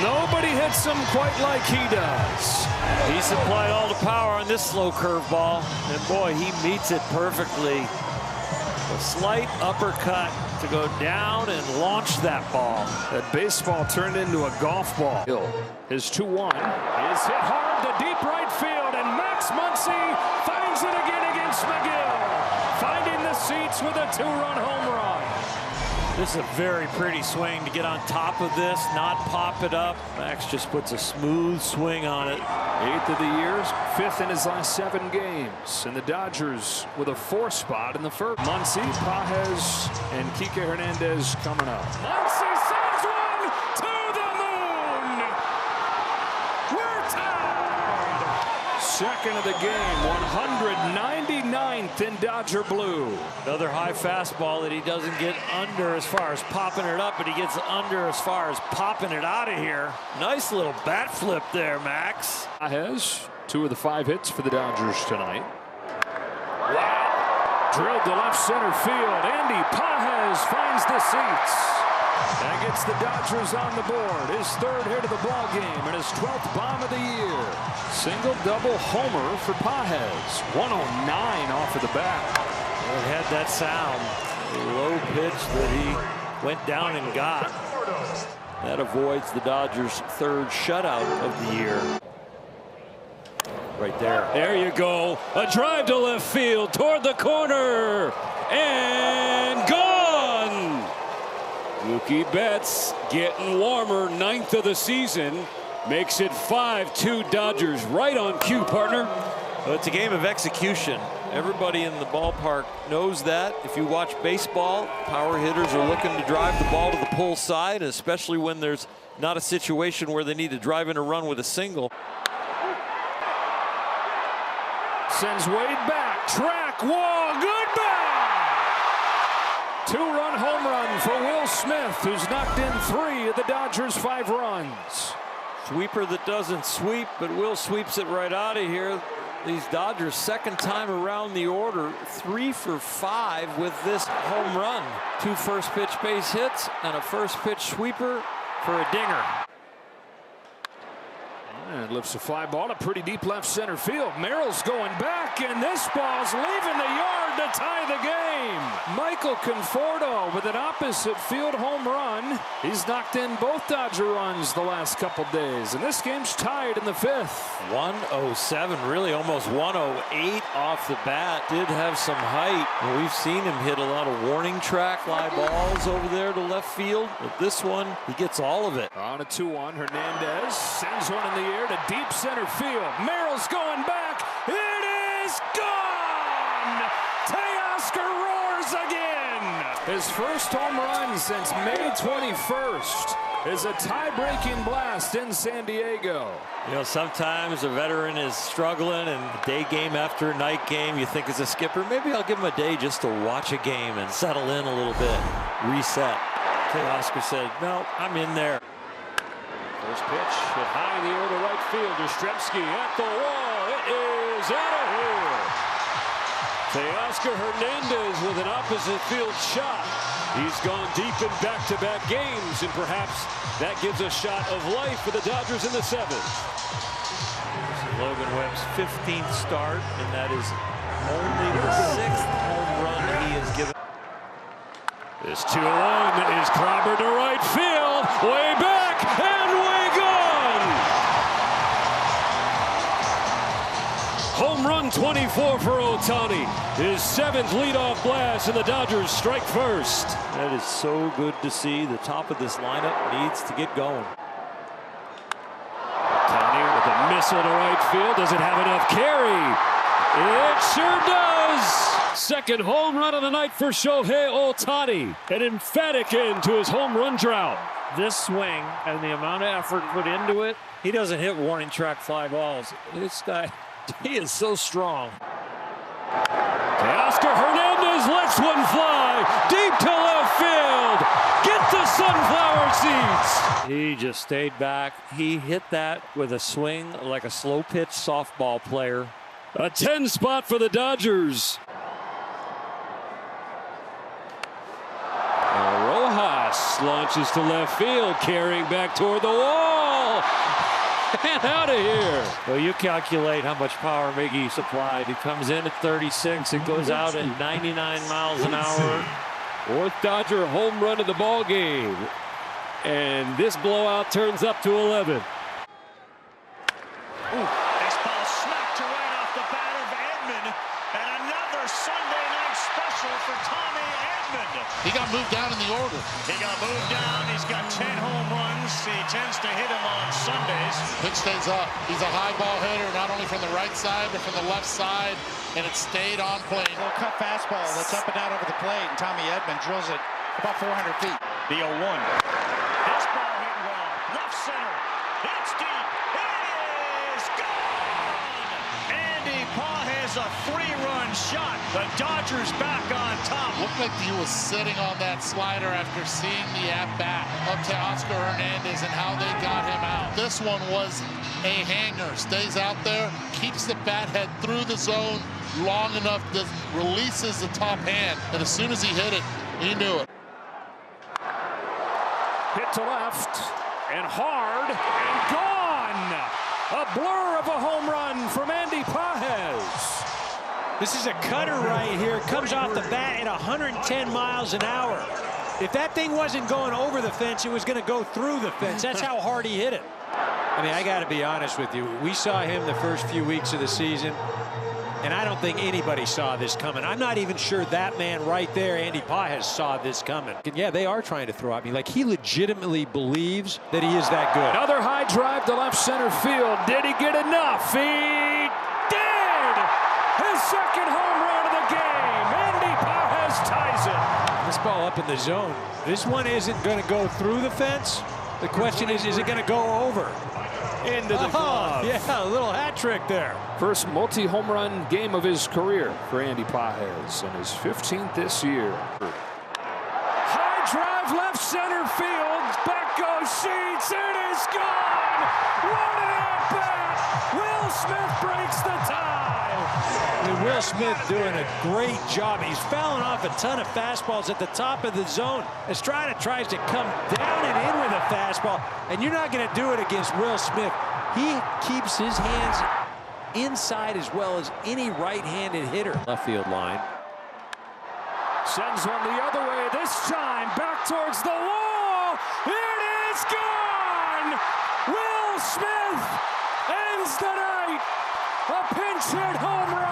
S1: Nobody hits him quite like he does.
S5: He supplied all the power on this slow curveball, and boy, he meets it perfectly. A slight uppercut to go down and launch that ball.
S1: That baseball turned into a golf ball. His 2-1 is hit hard to deep right field, and Max Muncy finds it again against McGill, finding the seats with a 2-run home run.
S5: This is a very pretty swing to get on top of this, not pop it up. Max just puts a smooth swing on it.
S1: 8th of the year, 5th in his last 7 games. And the Dodgers with a 4th spot in the first. Muncy, Pages, and Kike Hernandez coming up. Muncy sends one to the moon. We're tied. 2nd of the game, 199th in Dodger blue.
S5: Another high fastball that he doesn't get under as far as popping it up, but he gets under as far as popping it out of here. Nice little bat flip there, Max.
S1: Pages, 2 of the 5 hits for the Dodgers tonight. Wow. Drilled to left center field. Andy Pages finds the seats and gets the Dodgers on the board. His 3rd hit of the ball game and his 12th bomb of the year. Single double homer for Pages. 109 off of the bat.
S5: Well, it had that sound. A low pitch that he went down and got. That avoids the Dodgers' 3rd shutout of the year. Right there.
S9: There you go. A drive to left field toward the corner. And gone. Mookie Betts getting warmer. 9th of the season. Makes it 5-2 Dodgers. Right on cue, partner.
S5: Well, it's a game of execution. Everybody in the ballpark knows that. If you watch baseball, power hitters are looking to drive the ball to the pull side, especially when there's not a situation where they need to drive in a run with a single.
S1: Sends Wade back. Track wall. Goodbye. 2-run home run for Will Smith, who's knocked in 3 of the Dodgers' 5 runs.
S5: Sweeper that doesn't sweep, but Will sweeps it right out of here. These Dodgers, 2nd time around the order, 3 for 5 with this home run. 2 first pitch base hits and a first pitch sweeper for a dinger.
S1: And lifts a fly ball to pretty deep left center field. Merrill's going back, and this ball's leaving the yard to tie the game. Michael Conforto with an opposite field home run. He's knocked in both Dodger runs the last couple days, and this game's tied in the 5th.
S5: 107, really almost 108 off the bat. Did have some height. We've seen him hit a lot of warning track fly balls over there to left field, but this one, he gets all of it.
S1: On a 2-1, Hernandez sends one in the air to deep center field. Merrill's going back. It is gone! Teoscar roars again! His first home run since May 21st is a tie-breaking blast in San Diego.
S5: You know, sometimes a veteran is struggling, and day game after night game, you think as a skipper, maybe I'll give him a day just to watch a game and settle in a little bit, reset. Teoscar said, no, I'm in there.
S9: First pitch hit high in the air to right field. Yastrzemski at the wall. It is out of here. Teoscar Hernandez with an opposite field shot. He's gone deep in back-to-back games, and perhaps that gives a shot of life for the Dodgers in the 7th.
S5: Logan Webb's 15th start, and that is only the 6th home run he has given.
S9: This 2-1 is clobbered to right field, way back and way gone. Home run 24 for Ohtani. His 7th leadoff blast, and the Dodgers strike first.
S5: That is so good to see. The top of this lineup needs to get going.
S9: Ohtani with a missile to right field. Does it have enough carry? It sure does. Second home run of the night for Shohei Ohtani. An emphatic end to his home run drought.
S5: This swing and the amount of effort put into it, he doesn't hit warning track fly balls. This guy, he is so strong.
S9: Teoscar Hernandez lets one fly deep to left field. Get the sunflower seeds.
S5: He just stayed back. He hit that with a swing like a slow pitch softball player.
S9: A 10 spot for the Dodgers. Rojas launches to left field, carrying back toward the wall. And out of here.
S5: Well, you calculate how much power Miggy supplied. He comes in at 36 and goes out at 99 miles an hour.
S9: 4th Dodger home run of the ball game. And this blowout turns up to 11.
S3: This ball smacked away off the bat of Edman, and another Sunday night special for Tommy Edman.
S4: He got moved down in the order.
S3: He got moved down. He's got 10 home runs. He tends to hit them on Sundays.
S4: Pitch stays up. He's a high ball hitter, not only from the right side, but from the left side, and it stayed on plane.
S13: A little cut fastball that's up and down over the plate, and Tommy Edman drills it about 400 feet.
S3: The 0-1. This ball hit well. Left center. It's deep. It is gone. Andy Pages a 3-run shot. The Dodgers back on top.
S4: Looked like he was sitting on that slider after seeing the at-bat of Teoscar Hernandez and how they got him out. This one was a hanger. Stays out there, keeps the bat head through the zone long enough that releases the top hand. And as soon as he hit it, he knew it.
S1: Hit to left, and hard, and gone! A blur of a home run from Andy Pages.
S2: This is a cutter right here. Comes off the bat at 110 miles an hour. If that thing wasn't going over the fence, it was going to go through the fence. That's how hard he hit it. I mean, I got to be honest with you. We saw him the first few weeks of the season, and I don't think anybody saw this coming. I'm not even sure that man right there, Andy Pages, saw this coming. And yeah, they are trying to throw at me. Like, he legitimately believes that he is that good.
S1: Another high drive to left center field. Did he get enough? He did! His second home run of the game. Andy Pages ties it.
S2: This ball up in the zone. This one isn't going to go through the fence. The question is it going to go over?
S1: Into the glove.
S2: Yeah, a little hat trick there.
S1: First multi-home run game of his career for Andy Pages, and his 15th this year. High drive left center field. Back goes Sheets. It is gone. What an at-bat. Will Smith breaks the tie.
S2: And Will Smith doing a great job. He's fouling off a ton of fastballs at the top of the zone. Estrada tries to come down and in with a fastball, and you're not going to do it against Will Smith. He keeps his hands inside as well as any right-handed hitter. Left field line.
S1: Sends one the other way, this time back towards the wall. It is gone! Will Smith ends the night. A pinch hit home run.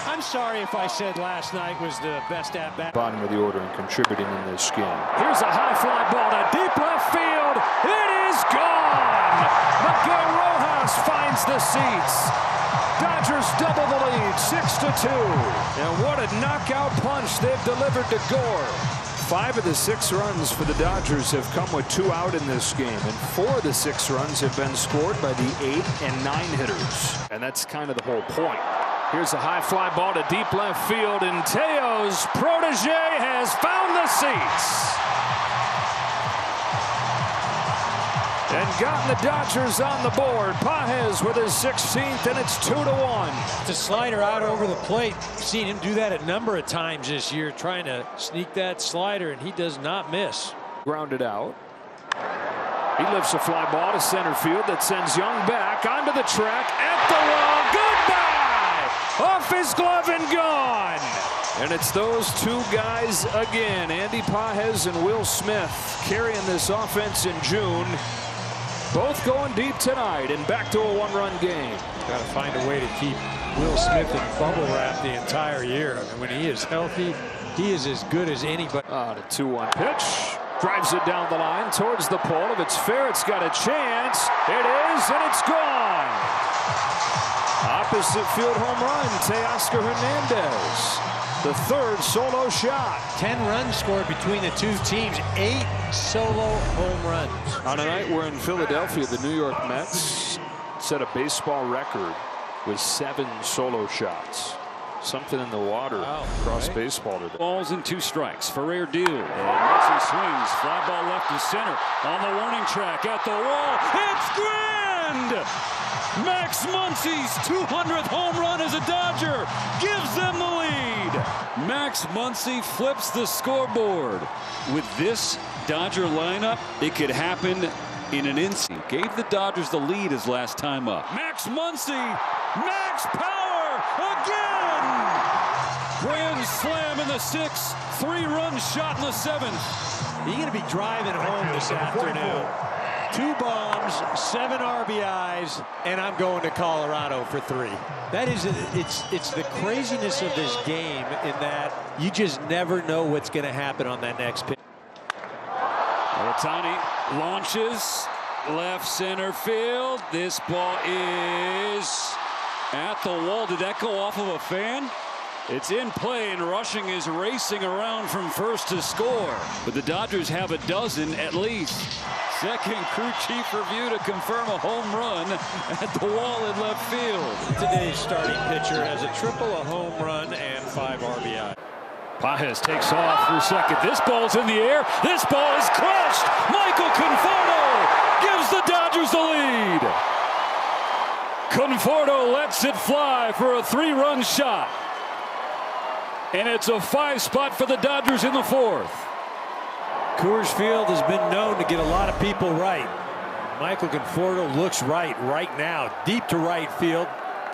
S2: I'm sorry if I said last night was the best at bat.
S1: Bottom of the order and contributing in this game. Here's a high fly ball to deep left field. It is gone. Miguel Rojas finds the seats. Dodgers double the lead, 6-2. And what a knockout punch they've delivered to Gore. 5 of the 6 runs for the Dodgers have come with 2 out in this game, and 4 of the 6 runs have been scored by the 8 and 9 hitters. And that's kind of the whole point. Here's a high fly ball to deep left field, and Teo's protege has found the seats. And gotten the Dodgers on the board. Pages with his 16th, and it's 2-1.
S2: It's a slider out over the plate. Seen him do that a number of times this year, trying to sneak that slider, and he does not miss.
S1: Grounded out. He lifts a fly ball to center field that sends Young back onto the track at the wall. Goodbye! Off his glove and gone. And it's those 2 guys again, Andy Pages and Will Smith, carrying this offense in June. Both going deep tonight and back to a 1-run game.
S2: Got to find a way to keep Will Smith in bubble wrap the entire year. I mean, when he is healthy, he is as good as anybody.
S1: The 2-1 pitch. Drives it down the line towards the pole. If it's fair, it's got a chance. It is, and it's gone. Opposite field home run, Teoscar Hernandez. The 3rd solo shot.
S2: 10 runs scored between the 2 teams. 8 solo home runs.
S1: On a night where in Philadelphia, the New York Mets set a baseball record with 7 solo shots. Something in the water across baseball today.
S9: Balls and 2 strikes. Ferrer deals. And Muncy swings. Fly ball left to center. On the warning track at the wall. It's grand! Max Muncy's 200th home run as a Dodger gives them the lead. Max Muncy flips the scoreboard. With this Dodger lineup, it could happen in an instant. Gave the Dodgers the lead his last time up. Max Muncy, max power again. Grand slam in the 6th, 3-run shot in the 7th.
S2: You're going to be driving home this afternoon. 2 bombs, 7 RBIs, and I'm going to Colorado for 3. That is, it's the craziness of this game in that you just never know what's going to happen on that next pitch.
S9: Ohtani launches left center field. This ball is at the wall. Did that go off of a fan? It's in play, and Rushing is racing around from first to score. But the Dodgers have a dozen at least. Second crew chief review to confirm a home run at the wall in left field.
S2: Today's starting pitcher has a triple, a home run, and 5 RBI.
S9: Pages takes off for second. This ball's in the air. This ball is crushed. Michael Conforto gives the Dodgers the lead. Conforto lets it fly for a 3-run shot. And it's a 5 spot for the Dodgers in the 4th.
S2: Coors Field has been known to get a lot of people right. Michael Conforto looks right now. Deep to right field.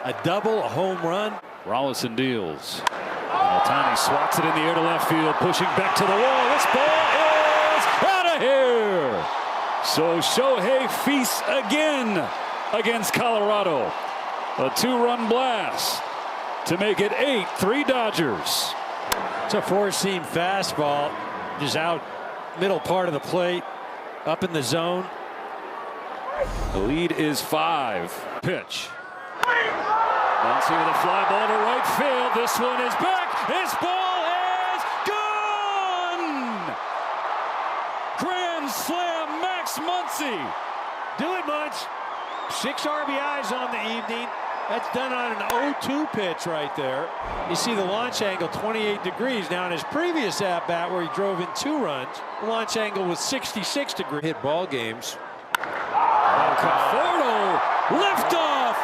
S2: A double, a home run.
S9: Rollison deals. Ohtani swats it in the air to left field, pushing back to the wall. This ball is out of here. So Shohei feasts again against Colorado. A 2-run blast to make it 8-3 Dodgers.
S2: It's a 4-seam fastball. Just out middle part of the plate. Up in the zone.
S9: The lead is 5. Pitch. Muncy with a fly ball to right field. This one is back. This ball is gone. Grand slam, Max Muncy.
S2: Do it, Munch. 6 RBIs on the evening. That's done on an 0-2 pitch right there. You see the launch angle 28 degrees. Now in his previous at-bat where he drove in 2 runs, the launch angle was 66 degrees. Hit ball games.
S9: Conforto, liftoff.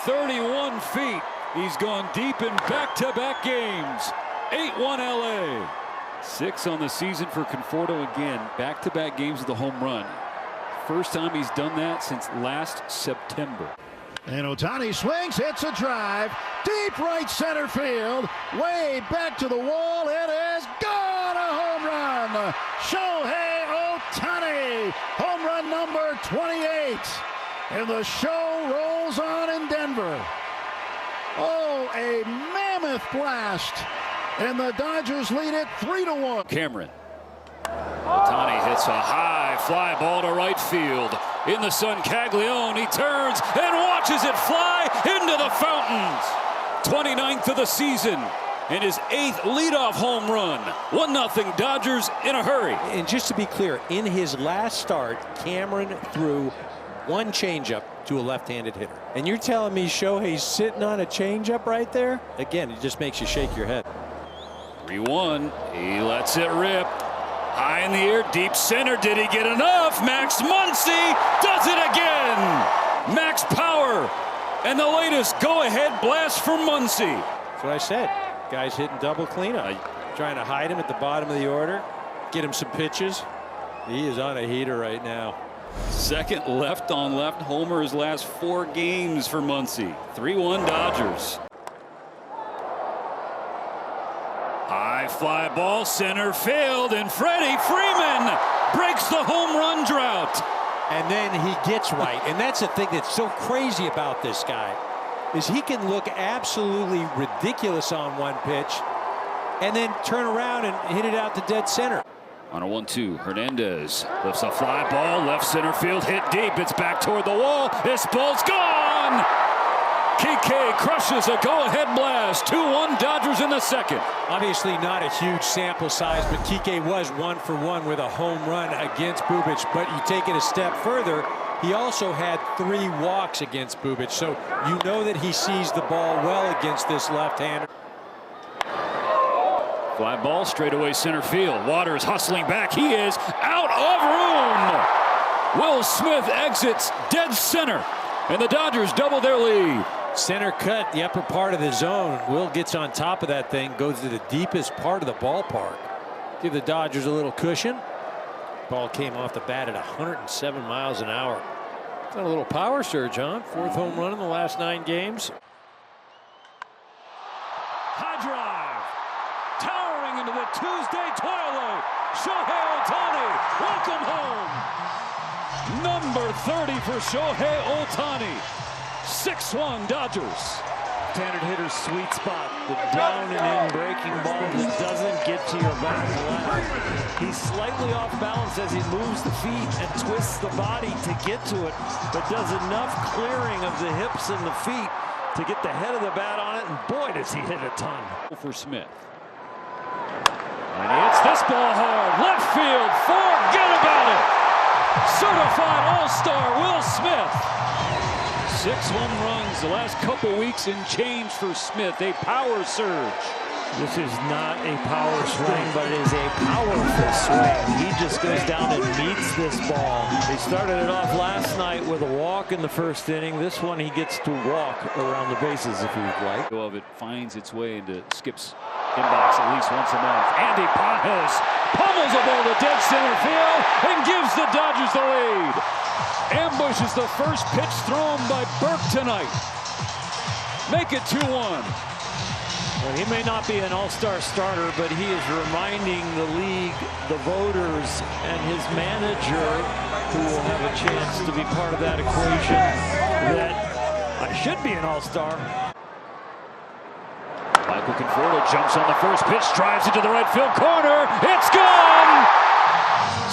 S9: 31 feet. He's gone deep in back-to-back games. 8-1 LA. 6 on the season for Conforto again. Back-to-back games with a home run. First time he's done that since last September.
S11: And Ohtani swings, hits a drive, deep right center field, way back to the wall. It is gone, a home run. Shohei Ohtani, home run number 28. And the show rolls on in Denver. Oh, a mammoth blast. And the Dodgers lead it 3-1.
S9: Cameron. Ohtani hits a high fly ball to right field. In the sun, Caglione, he turns and watches it fly into the fountains. 29th of the season and his 8th leadoff home run. 1-0 Dodgers in a hurry.
S2: And just to be clear, in his last start, Cameron threw one changeup to a left-handed hitter. And you're telling me Shohei's sitting on a changeup right there? Again, it just makes you shake your head.
S9: 3-1. He lets it rip. High in the air, deep center. Did he get enough? Max Muncy does it again. Max power. And the latest go-ahead blast for Muncy.
S2: That's what I said. Guys hitting double cleanup. Trying to hide him at the bottom of the order. Get him some pitches. He is on a heater right now.
S9: Second left on left homer his last 4 games for Muncy. 3-1 Dodgers. High fly ball center field, and Freddie Freeman breaks the home run drought.
S2: And then he gets right. And that's the thing that's so crazy about this guy is he can look absolutely ridiculous on one pitch and then turn around and hit it out to dead center.
S9: On a 1-2, Hernandez lifts a fly ball, left center field, hit deep. It's back toward the wall. This ball's gone. Kike crushes a go-ahead blast. 2-1 Dodgers in the second.
S2: Obviously not a huge sample size, but Kike was 1-for-1 with a home run against Bubic. But you take it a step further, he also had 3 walks against Bubic. So you know that he sees the ball well against this left-hander.
S9: Fly ball straight away center field. Waters hustling back. He is out of room. Will Smith exits dead center. And the Dodgers double their lead.
S2: Center cut, the upper part of the zone. Will gets on top of that thing, goes to the deepest part of the ballpark. Give the Dodgers a little cushion. Ball came off the bat at 107 miles an hour. Got a little power surge, huh? 4th home run in the last 9 games.
S9: High drive. Towering into the Tuesday twilight. Shohei Ohtani, welcome home. Number 30 for Shohei Ohtani. 6-1 Dodgers.
S5: Standard hitter's sweet spot. The down and in breaking ball that doesn't get to your back left. He's slightly off balance as he moves the feet and twists the body to get to it, but does enough clearing of the hips and the feet to get the head of the bat on it, and boy does he hit a ton.
S9: For Smith. And he hits this ball hard. Left field. Forget about it. Certified All-Star Will Smith. 6 home runs the last couple weeks and change for Smith. A power surge.
S5: This is not a power swing, but it is a powerful swing. He just goes down and meets this ball. He started it off last night with a walk in the first inning. This one he gets to walk around the bases if he'd like.
S9: Of it finds its way into Skip's inbox at least once a month. Andy Pajes pummels a ball to dead center field and gives the Dodgers the lead. Ambushes the first pitch thrown by Burke tonight. Make it 2-1.
S5: Well, he may not be an all-star starter, but he is reminding the league, the voters, and his manager, who will have a chance to be part of that equation, that I should be an all-star.
S9: Michael Conforto jumps on the first pitch, drives into the right field corner. It's gone!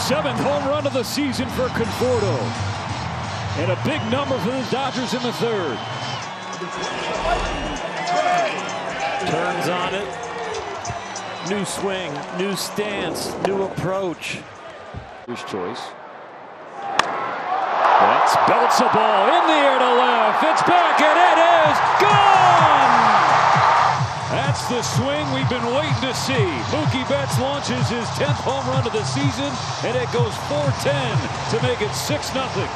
S9: 7th home run of the season for Conforto. And a big number for the Dodgers in the 3rd.
S5: Turns on it. New swing, new stance, new approach.
S9: His choice. Betts belts a ball in the air to left. It's back and it is gone! That's the swing we've been waiting to see. Mookie Betts launches his 10th home run of the season, and it goes 4-10 to make it 6-0.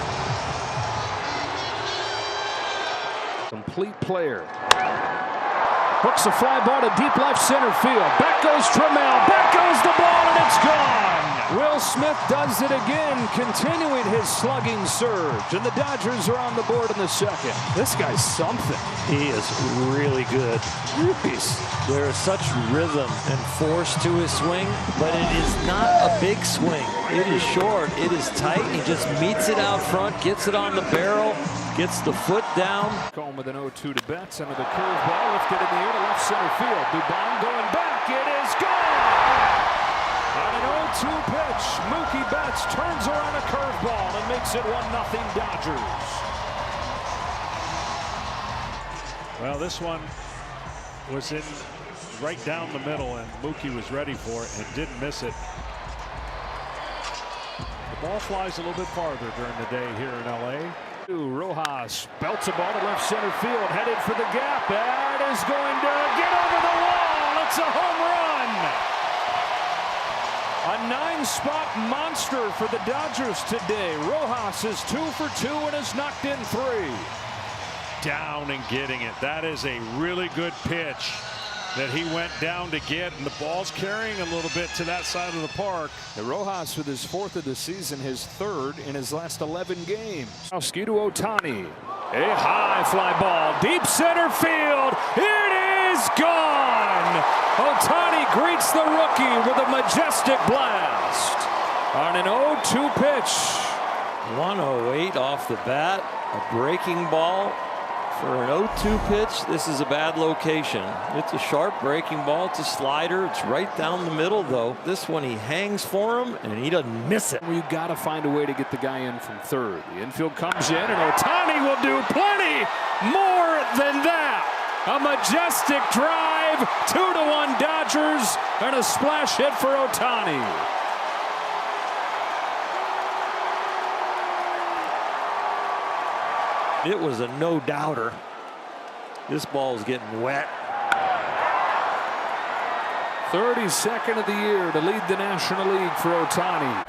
S1: complete player. Hooks a fly ball to deep left center field. Back goes Trammell. Back goes the ball, and it's gone. Will Smith does it again, continuing his slugging surge. And the Dodgers are on the board in the second. This guy's something.
S5: He is really good. There is such rhythm and force to his swing, but it is not a big swing. It is short. It is tight. He just meets it out front, gets it on the barrel, gets the foot down.
S1: Home with an 0-2 to Betts under the curveball, lifted in the air to left center field. Dubon going back. It is gone. On an 0-2 pitch, Mookie Betts turns around a curveball and makes it 1-0 Dodgers.
S12: Well, this one was in right down the middle, and Mookie was ready for it and didn't miss it. The ball flies a little bit farther during the day here in L.A.
S1: Rojas belts a ball to left center field, headed for the gap. That is going to get over the wall. It's a home run. A 9-spot monster for the Dodgers today. Rojas is 2 for 2 and has knocked in 3.
S12: Down and getting it. That is a really good pitch that he went down to get, and the ball's carrying a little bit to that side of the park.
S1: And Rojas with his 4th of the season, his 3rd in his last 11 games. Ski to Ohtani. A high fly ball, deep center field. It is gone. Ohtani greets the rookie with a majestic blast on an 0-2 pitch.
S5: 108 off the bat, a breaking ball. For an 0-2 pitch, this is a bad location. It's a sharp breaking ball. It's a slider. It's right down the middle, though. This one, he hangs for him, and he doesn't miss it.
S1: You got to find a way to get the guy in from third. The infield comes in, and Ohtani will do plenty more than that. A majestic drive, 2-1 Dodgers, and a splash hit for Ohtani.
S5: It was a no-doubter. This ball is getting wet.
S1: 32nd of the year to lead the National League for Ohtani.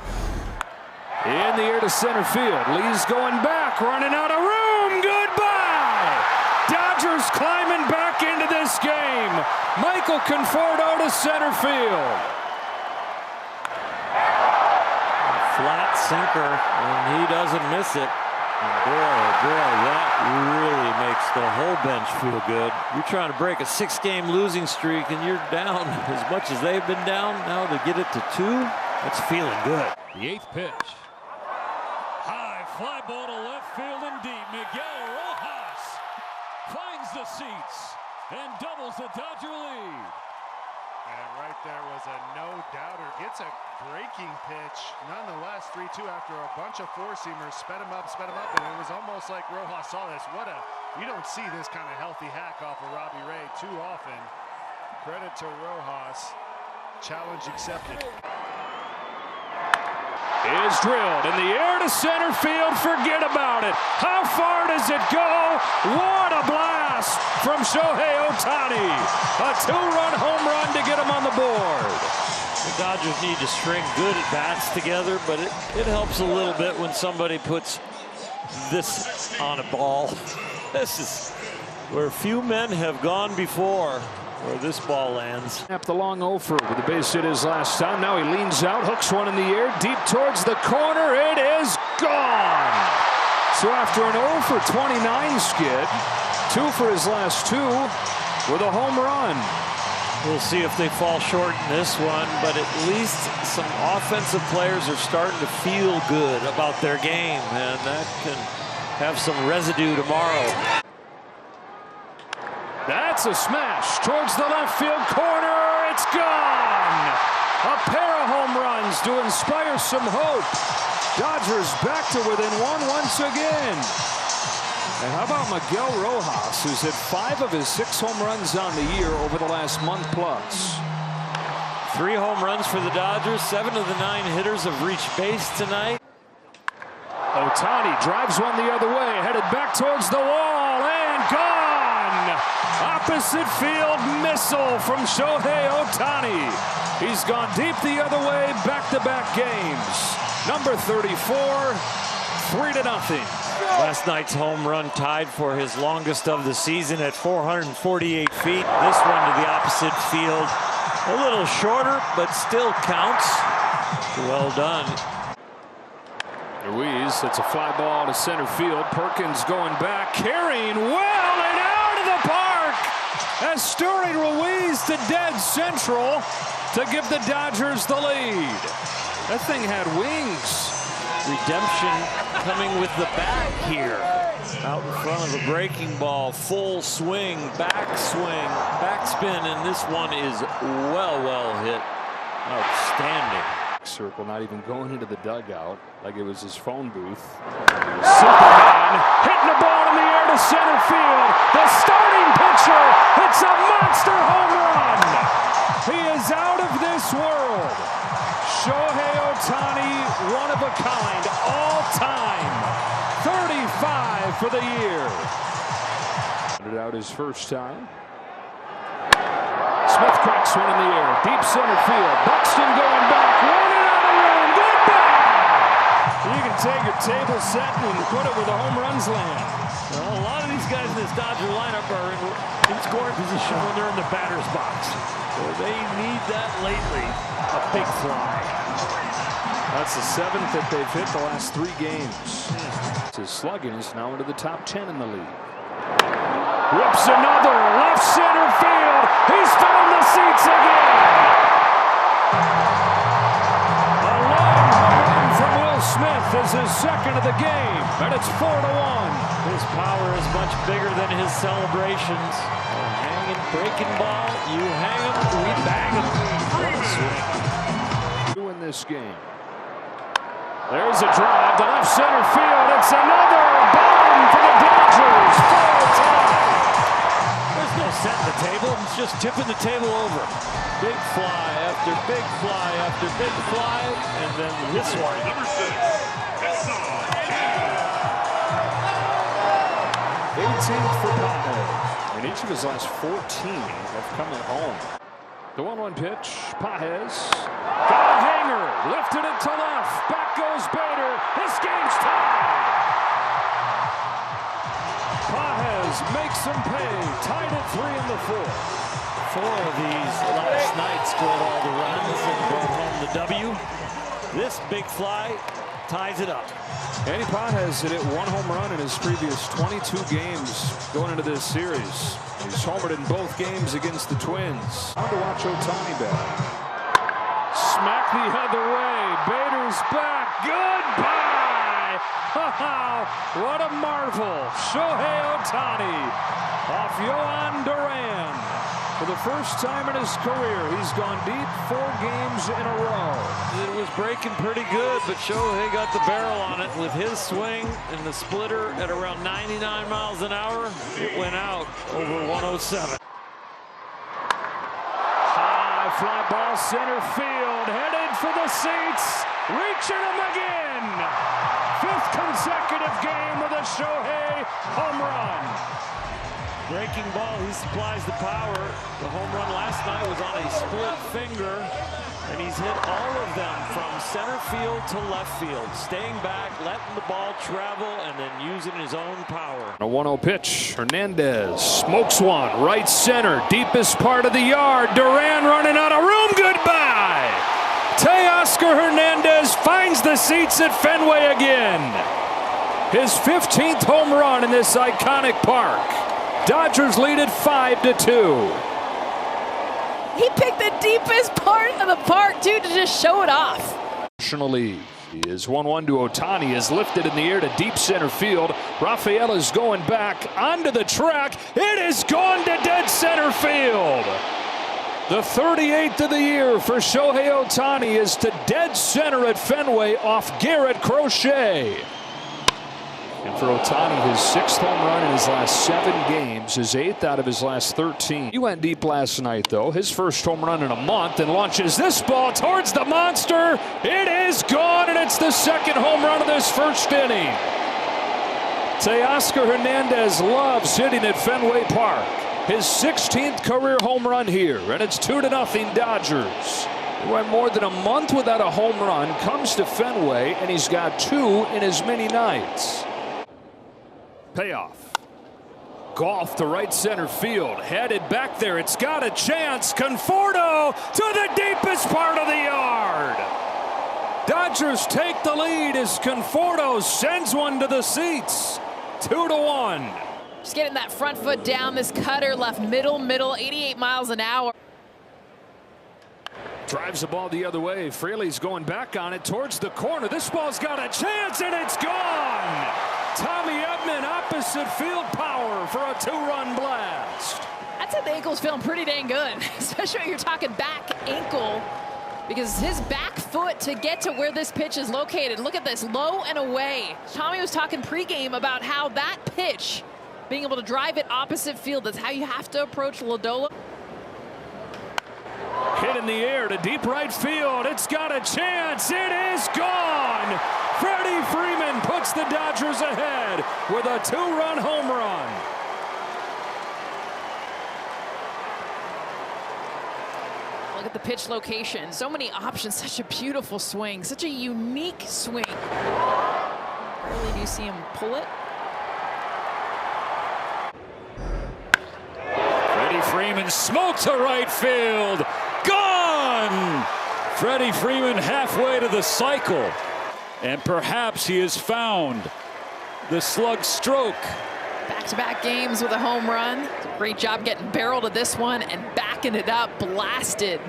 S1: In the air to center field. Lee's going back, running out of room. Goodbye! Dodgers climbing back into this game. Michael Conforto to center field.
S5: Flat sinker, and he doesn't miss it. Boy, that really makes the whole bench feel good. You're trying to break a 6-game losing streak, and you're down as much as they've been down. Now to get it to 2, that's feeling good.
S9: The 8th pitch. High fly ball to left field and deep. Miguel Rojas finds the seats and doubles the Dodger lead.
S14: And right there was a no-doubter. Gets a breaking pitch. Nonetheless, 3-2 after a bunch of four-seamers. Sped him up, and it was almost like Rojas saw this. You don't see this kind of healthy hack off of Robbie Ray too often. Credit to Rojas. Challenge accepted.
S1: Is drilled in the air to center field. Forget about it. How far does it go? What a blast from Shohei Ohtani. A 2-run home run to get him on the board.
S5: The Dodgers need to string good at-bats together, but it helps a little bit when somebody puts this on a ball. This is where few men have gone before. Where this ball lands.
S1: Snap the long over with the base hit his last time. Now he leans out, hooks one in the air, deep towards the corner. It is gone. So after an 0 for 29 skid, 2 for his last 2 with a home run.
S5: We'll see if they fall short in this one, but at least some offensive players are starting to feel good about their game, and that can have some residue tomorrow.
S1: That's a smash towards the left field corner. It's gone. A pair of home runs to inspire some hope. Dodgers back to within 1 once again. And how about Miguel Rojas, who's hit 5 of his 6 home runs on the year over the last month plus.
S5: 3 home runs for the Dodgers. 7 of the 9 hitters have reached base tonight.
S1: Ohtani drives one the other way, headed back towards the wall, and gone. Opposite field missile from Shohei Ohtani. He's gone deep the other way, back-to-back games. Number 34, 3-0.
S5: Last night's home run tied for his longest of the season at 448 feet. This one to the opposite field. A little shorter, but still counts. Well done.
S1: Ruiz, it's a fly ball to center field. Perkins going back, carrying well and out of the park. As Story Ruiz to dead central to give the Dodgers the lead. That thing had wings.
S5: Redemption coming with the bat here. Out in front of a breaking ball, full swing, backswing, backspin, and this one is well hit. Outstanding.
S1: Circle, not even going into the dugout like it was his phone booth. Superman hitting the ball in the air to center field. The starting pitcher hits a monster home run. He is out of this world. Shohei Ohtani, one of a kind, all time. 35 for the year. Put it out his first time. Smith cracks one in the air, deep center field. Buxton going back, running out of room. Goodbye! You can take your table set and put it where the home runs land.
S5: Well, a lot of these guys in this Dodger lineup are in scoring position when they're in the batter's box. So they need that lately. A big fly.
S1: That's the 7th that they've hit the last 3 games. His slugging is now into the top 10 in the league. Whips another left center field. He's found the seats again. A long home run from Will Smith is his second of the game, and it's 4-1.
S5: His power is much bigger than his celebrations. Hanging, breaking ball, you hang him, we bang him. What a swing.
S1: In this game. There's a drive to left center field. It's another bomb for the Dodgers. 4-2.
S5: There's no setting the table. It's just tipping the table over. Big fly after big fly after big fly, and then this one.
S1: 18th for Pages. And each of his last 14 have come at home. The 1-1 pitch. Pages got a hanger. Lifted it to left. Back goes Bader. This game's tied. Pages makes them pay. Tied at 3 in the 4th.
S5: 4 of these last night scored all the runs and brought home the W. This big fly ties it up.
S1: Andy Pages had hit 1 home run in his previous 22 games going into this series. He's homered in both games against the Twins. Time to watch Ohtani bat. Smack the other way. Bader's back. Goodbye. What a marvel. Shohei Ohtani off Yohan Duran. For the first time in his career, he's gone deep 4 games in a row.
S5: It was breaking pretty good, but Shohei got the barrel on it with his swing and the splitter at around 99 miles an hour. It went out over 107.
S1: High fly ball center field, headed for the seats, reaching him again. 5th consecutive game with a Shohei home run.
S5: Breaking ball, he supplies the power. The home run last night was on a split finger, and he's hit all of them from center field to left field, staying back, letting the ball travel, and then using his own power.
S1: A 1-0 pitch. Hernandez smokes one, right center, deepest part of the yard. Duran running out of room. Goodbye. Teoscar Hernandez finds the seats at Fenway again. His 15th home run in this iconic park. Dodgers lead at 5-2.
S10: He picked the deepest part of the park, too, to just show it off.
S1: National League. He is 1-1 to Ohtani, is lifted in the air to deep center field. Rafael is going back onto the track. It is gone to dead center field. The 38th of the year for Shohei Ohtani is to dead center at Fenway off Garrett Crochet. And for Ohtani, his 6th home run in his last 7 games, his 8th out of his last 13. He went deep last night, though. His first home run in a month, and launches this ball towards the monster. It is gone, and it's the 2nd home run of this first inning. Teoscar Hernandez loves hitting at Fenway Park. His 16th career home run here, and it's 2-0 Dodgers. He went more than a month without a home run, comes to Fenway, and he's got 2 in as many nights. Payoff. Golf to right center field. Headed back there. It's got a chance. Conforto to the deepest part of the yard. Dodgers take the lead as Conforto sends one to the seats. 2-1.
S10: Just getting that front foot down. This cutter left middle, 88 miles an hour.
S1: Drives the ball the other way. Fraley's going back on it towards the corner. This ball's got a chance, and it's gone. Tommy Edman, opposite field power for a 2-run blast.
S10: I'd say the ankle's feeling pretty dang good, especially when you're talking back ankle, because his back foot to get to where this pitch is located. Look at this, low and away. Tommy was talking pregame about how that pitch, being able to drive it opposite field, that's how you have to approach Lodolo.
S1: Hit in the air to deep right field. It's got a chance. It is gone. Freddie Freeman puts the Dodgers ahead with a 2-run home run.
S10: Look at the pitch location. So many options. Such a beautiful swing. Such a unique swing. Rarely do you see him pull it.
S9: Freddie Freeman smokes to right field. Gone! Freddie Freeman halfway to the cycle. And perhaps he has found the slug stroke.
S10: Back-to-back games with a home run. Great job getting barreled to this one and backing it up. Blasted.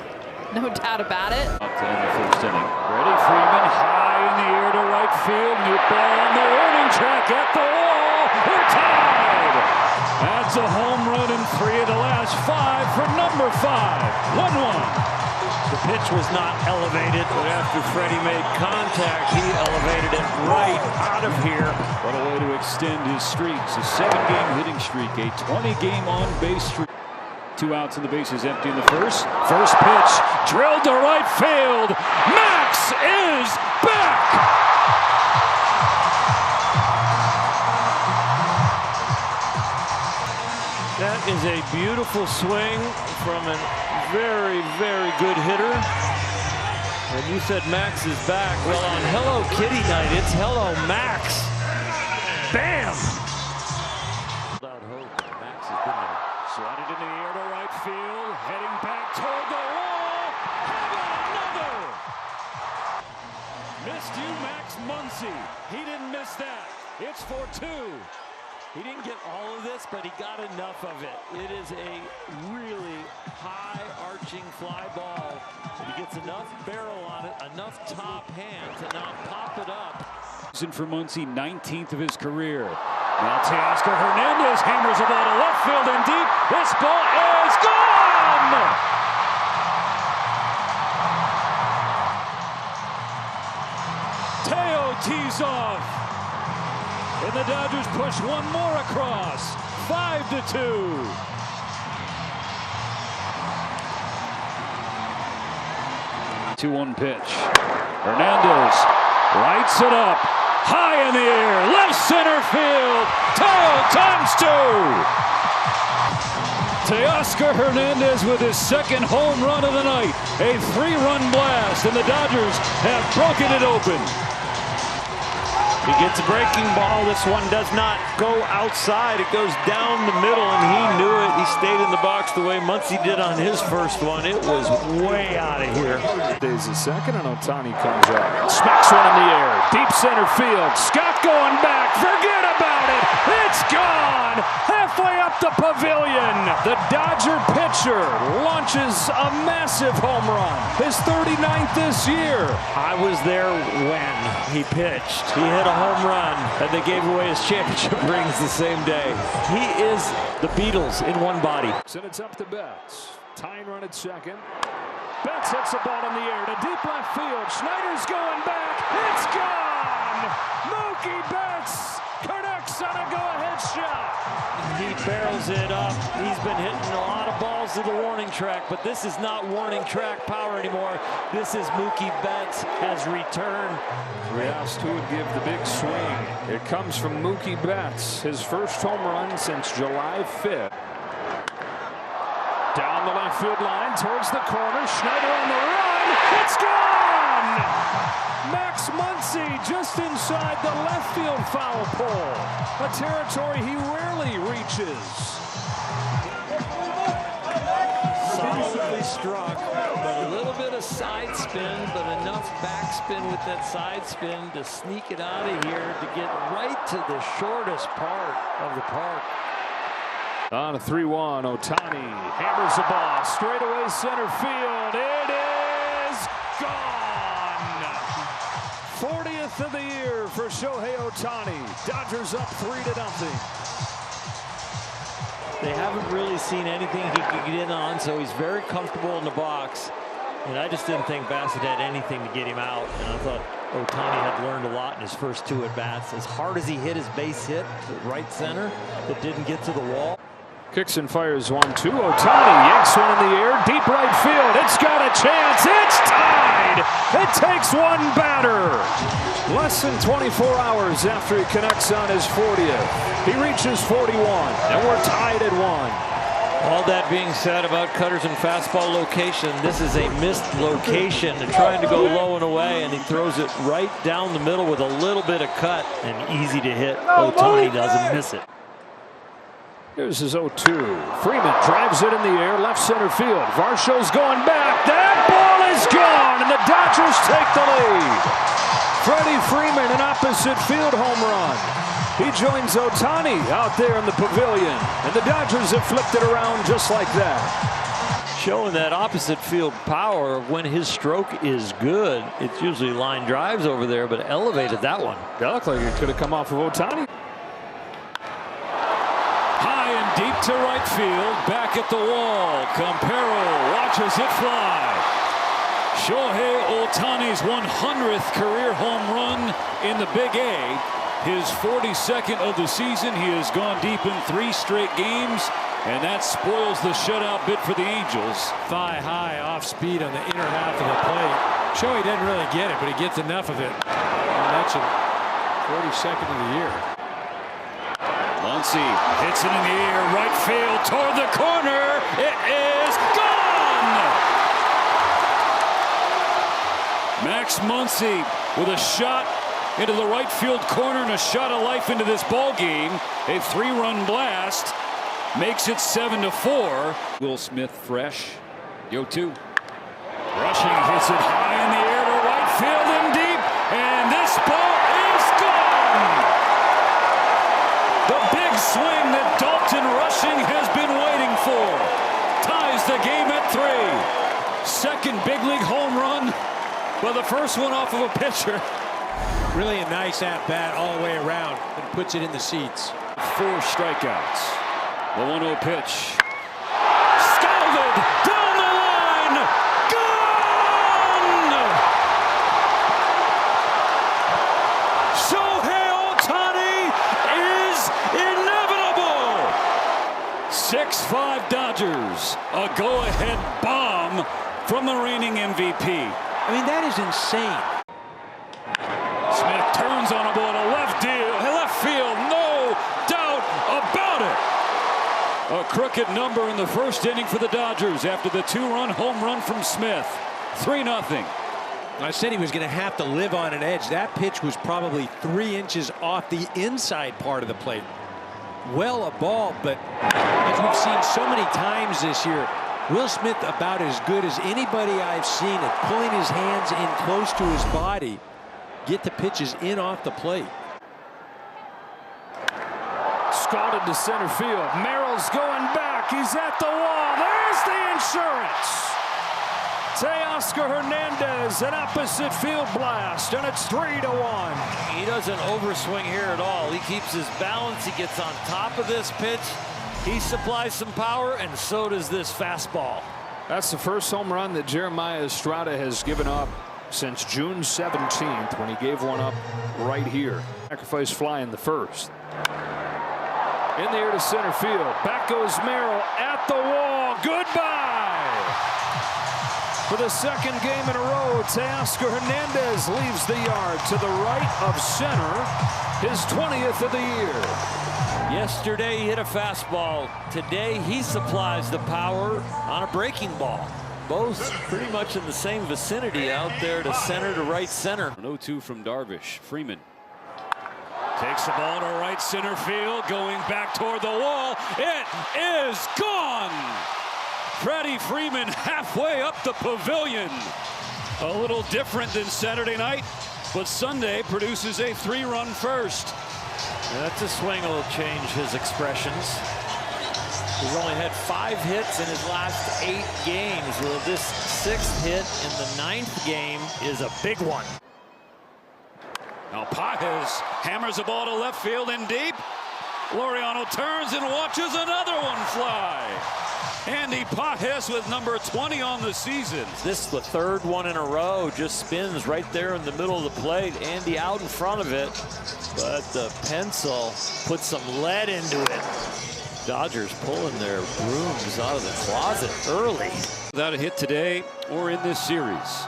S10: No doubt about it.
S9: Up to end the first inning. Freddie Freeman high in the air to right field. New ball on the warning track at the wall. We're tied. That's a home run in 3 of the last 5 for number 5. 1-1.
S5: The pitch was not elevated, but after Freddie made contact, he elevated it right out of here.
S9: What a way to extend his streaks. A 7-game hitting streak, a 20-game on-base streak. 2 outs and the bases empty in the first. First pitch drilled to right field. Max is back.
S5: That is a beautiful swing from a very, very good hitter. And you said Max is back. Well, on Hello Kitty night, it's Hello Max. Bam!
S9: Without hope, Max has been there. Slotted in the air to right field, heading back toward the wall. How about another? Missed you, Max Muncy. He didn't miss that. It's for 2.
S5: He didn't get all of this, but he got enough of it. It is a really high-arching fly ball. If he gets enough barrel on it, enough top hand to not pop it up.
S9: For Muncy, 19th of his career. Now Teoscar Hernandez hammers the ball to left field and deep. This ball is gone! Teo tees off. And the Dodgers push one more across. 5-2. Two-one pitch. Hernandez lights it up. High in the air. Left center field. Teo times 2. Teoscar Hernandez with his second home run of the night. A 3-run blast. And the Dodgers have broken it open.
S5: He gets a breaking ball. This one does not go outside. It goes down the middle, and he knew it. He stayed in the box the way Muncy did on his first one. It was way out of here.
S1: Days a second, and Ohtani comes up. Smacks one in the air. Deep center field. Scott going back. Forget about it. It's gone. Halfway up the pavilion. The Dodger pitcher launches a massive home run. His 39th this year.
S5: I was there when he pitched. He hit a home run, and they gave away his championship rings the same day. He is the Beatles in one body.
S1: And it's up to Betts. Tying run at second. Betts hits the ball in the air to deep left field. Schneider's going back. It's gone. Mookie Betts connects on a go-ahead shot.
S5: He barrels it up. He's been hitting a lot of balls to the warning track, but this is not warning track power anymore. This is Mookie Betts has returned.
S1: We asked who would give the big swing. It comes from Mookie Betts, his first home run since July 5th. Down the left field line towards the corner. Schneider on the run. It's gone! Max Muncy just inside the left field foul pole, a territory he rarely reaches.
S5: Solidly struck, but a little bit of side spin, but enough backspin with that side spin to sneak it out of here to get right to the shortest part of the park.
S1: On a 3-1, Ohtani hammers the ball straight away center field. It is gone. 40th of the year for Shohei Ohtani. Dodgers up 3-0.
S5: They haven't really seen anything he could get in on, so he's very comfortable in the box. And I just didn't think Bassett had anything to get him out. And I thought Ohtani had learned a lot in his first 2 at-bats. As hard as he hit his base hit to right center, it didn't get to the wall.
S1: Kicks and fires 1-2. Ohtani yanks one in the air, deep right field. It's got a chance. It's tied. It takes one batter. Less than 24 hours after he connects on his 40th. He reaches 41, and we're tied at 1.
S5: All that being said about cutters and fastball location, this is a missed location and trying to go low and away, and he throws it right down the middle with a little bit of cut and easy to hit. Ohtani doesn't miss it.
S1: Here's his 0-2. Freeman drives it in the air, left center field. Varsho's going back. That ball is gone, and the Dodgers take the lead. Freddie Freeman, an opposite field home run. He joins Ohtani out there in the pavilion, and the Dodgers have flipped it around just like that.
S5: Showing that opposite field power of when his stroke is good. It's usually line drives over there, but elevated that one.
S1: That looked like it could have come off of Ohtani.
S9: High and deep to right field, back at the wall. Campero watches it fly. Shohei Ohtani's 100th career home run in the Big A. His 42nd of the season. He has gone deep in 3 straight games, and that spoils the shutout bit for the Angels.
S2: Thigh high off speed on the inner half of the plate. Shohei doesn't really get it, but he gets enough of it. I mentioned 42nd of the year.
S9: Muncy hits it in the air, right field toward the corner. It is gone! Max Muncy with a shot into the right field corner and a shot of life into this ball game. A 3-run blast makes it 7-4. Will Smith fresh. 0-2. Rushing hits it high in the air to right field and deep, and this ball is gone. The big swing that Dalton Rushing has been waiting for ties the game at 3. Second big league home run, but the first one off of a pitcher.
S2: Really a nice at-bat all the way around and puts it in the seats.
S9: 4 strikeouts. The 1-0 pitch. Scalded down the line. Gone! Shohei Ohtani is inevitable. 6-5 Dodgers. A go-ahead bomb from the reigning MVP.
S2: I mean, that is insane.
S9: Smith turns on a ball to left field, no doubt about it. A crooked number in the first inning for the Dodgers after the 2-run home run from Smith. 3-0.
S2: I said he was going to have to live on an edge. That pitch was probably 3 inches off the inside part of the plate. Well, a ball, but as we've seen so many times this year, Will Smith about as good as anybody I've seen at pulling his hands in close to his body. Get the pitches in off the plate.
S1: Scalded to center field. Merrill's going back. He's at the wall. There's the insurance. Teoscar Hernandez, an opposite field blast, and it's 3-1.
S5: He doesn't overswing here at all. He keeps his balance. He gets on top of this pitch. He supplies some power, and so does this fastball.
S1: That's the first home run that Jeremiah Estrada has given up since June 17th, when he gave one up right here. Sacrifice fly in the first. In the air to center field. Back goes Merrill at the wall. Goodbye! For the second game in a row, Teoscar Hernandez leaves the yard to the right of center. His 20th of the year.
S5: Yesterday he hit a fastball. Today he supplies the power on a breaking ball. both pretty much in the same vicinity out there to center to right center.
S9: An 0-2 from Darvish. Freeman takes the ball to right center field, going back toward the wall. It is gone. Freddie Freeman halfway up the pavilion. A little different than Saturday night, but Sunday produces a 3-run first.
S5: That's a swing will change his expressions. He's only had 5 hits in his last 8 games. Well, this 6th hit in the 9th game is a big one.
S9: Now Pages hammers the ball to left field and deep. Laureano turns and watches another one fly. Andy Pages with number 20 on the season.
S5: This is the 3rd one in a row. Just spins right there in the middle of the plate. Andy out in front of it, but the pencil puts some lead into it. Dodgers pulling their brooms out of the closet early.
S9: Without a hit today or in this series.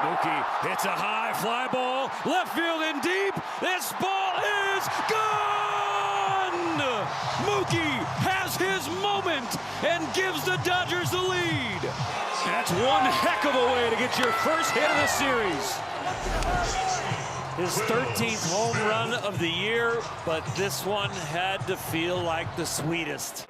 S9: Mookie hits a high fly ball, left field and deep. This ball is gone! Mookie has his moment and gives the Dodgers the lead. That's one heck of a way to get your first hit of the series.
S5: His 13th home run of the year, but this one had to feel like the sweetest.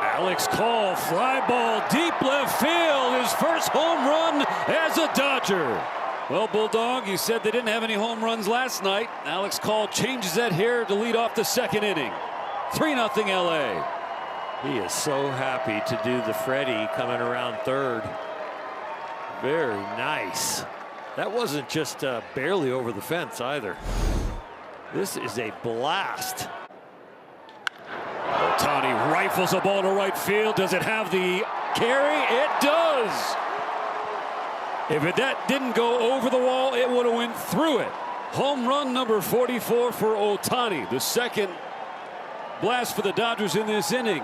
S9: Alex Call, fly ball deep left field, his first home run as a Dodger. Well, Bulldog, you said they didn't have any home runs last night. Alex Call changes that here to lead off the 2nd inning. 3-0 LA.
S5: He is so happy to do the Freddie coming around 3rd. Very nice. That wasn't just barely over the fence either. This is a blast.
S9: Ohtani rifles a ball to right field. Does it have the carry? It does. If that didn't go over the wall, it would have went through it. Home run number 44 for Ohtani. The 2nd blast for the Dodgers in this inning.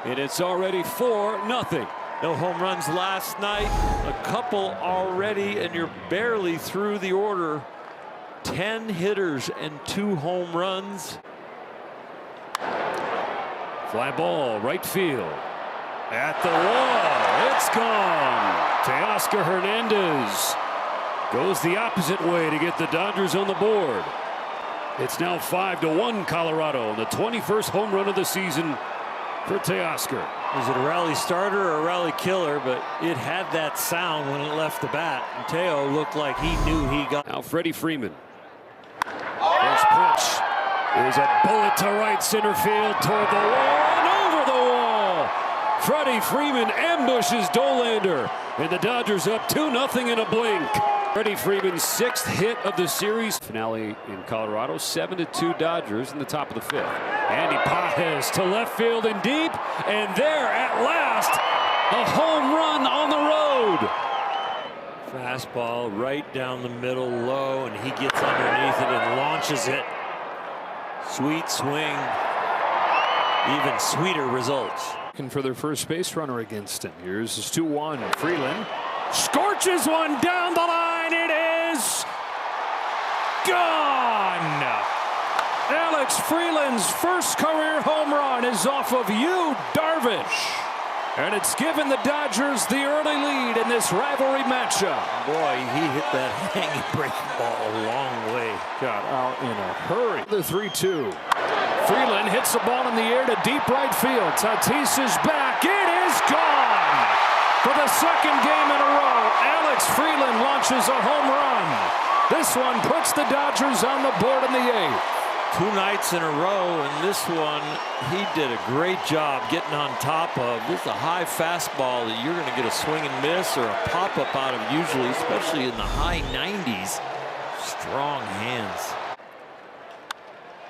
S9: And it's already 4-0.
S5: No home runs last night. A couple already, and you're barely through the order. 10 hitters and 2 home runs.
S9: Fly ball, right field. At the wall, it's gone. Teoscar Hernandez goes the opposite way to get the Dodgers on the board. It's now 5-1 Colorado, and the 21st home run of the season for Teoscar.
S5: Was it a rally starter or a rally killer? But it had that sound when it left the bat. And Teo looked like he knew he got.
S9: Now Freddie Freeman. First pitch is a bullet to right center field toward the wall and over the wall. Freddie Freeman ambushes Dollander, and the Dodgers up 2-0 in a blink. Freddie Freeman's 6th hit of the series. Finale in Colorado, 7-2 Dodgers in the top of the 5th. Andy Pages to left field and deep, and there at last, a home run on the road.
S5: Fastball right down the middle low, and he gets underneath it and launches it. Sweet swing. Even sweeter results.
S1: Looking for their first base runner against him. Here's his 2-1. Freeland scorches one down the line. It is gone. Alex Freeland's first career home run is off of Yu Darvish. And it's given the Dodgers the early lead in this rivalry matchup.
S5: Boy, he hit that hanging breaking ball a long way.
S1: Got out in a hurry. The 3-2. Freeland hits the ball in the air to deep right field. Tatis is back. It is gone. For the 2nd game in a row, Alex Freeland launches a home run. This one puts the Dodgers on the board in the 8th.
S5: 2 nights in a row, and this one he did a great job getting on top of. This is a high fastball that you're going to get a swing and miss or a pop-up out of usually, especially in the high 90s. Strong hands.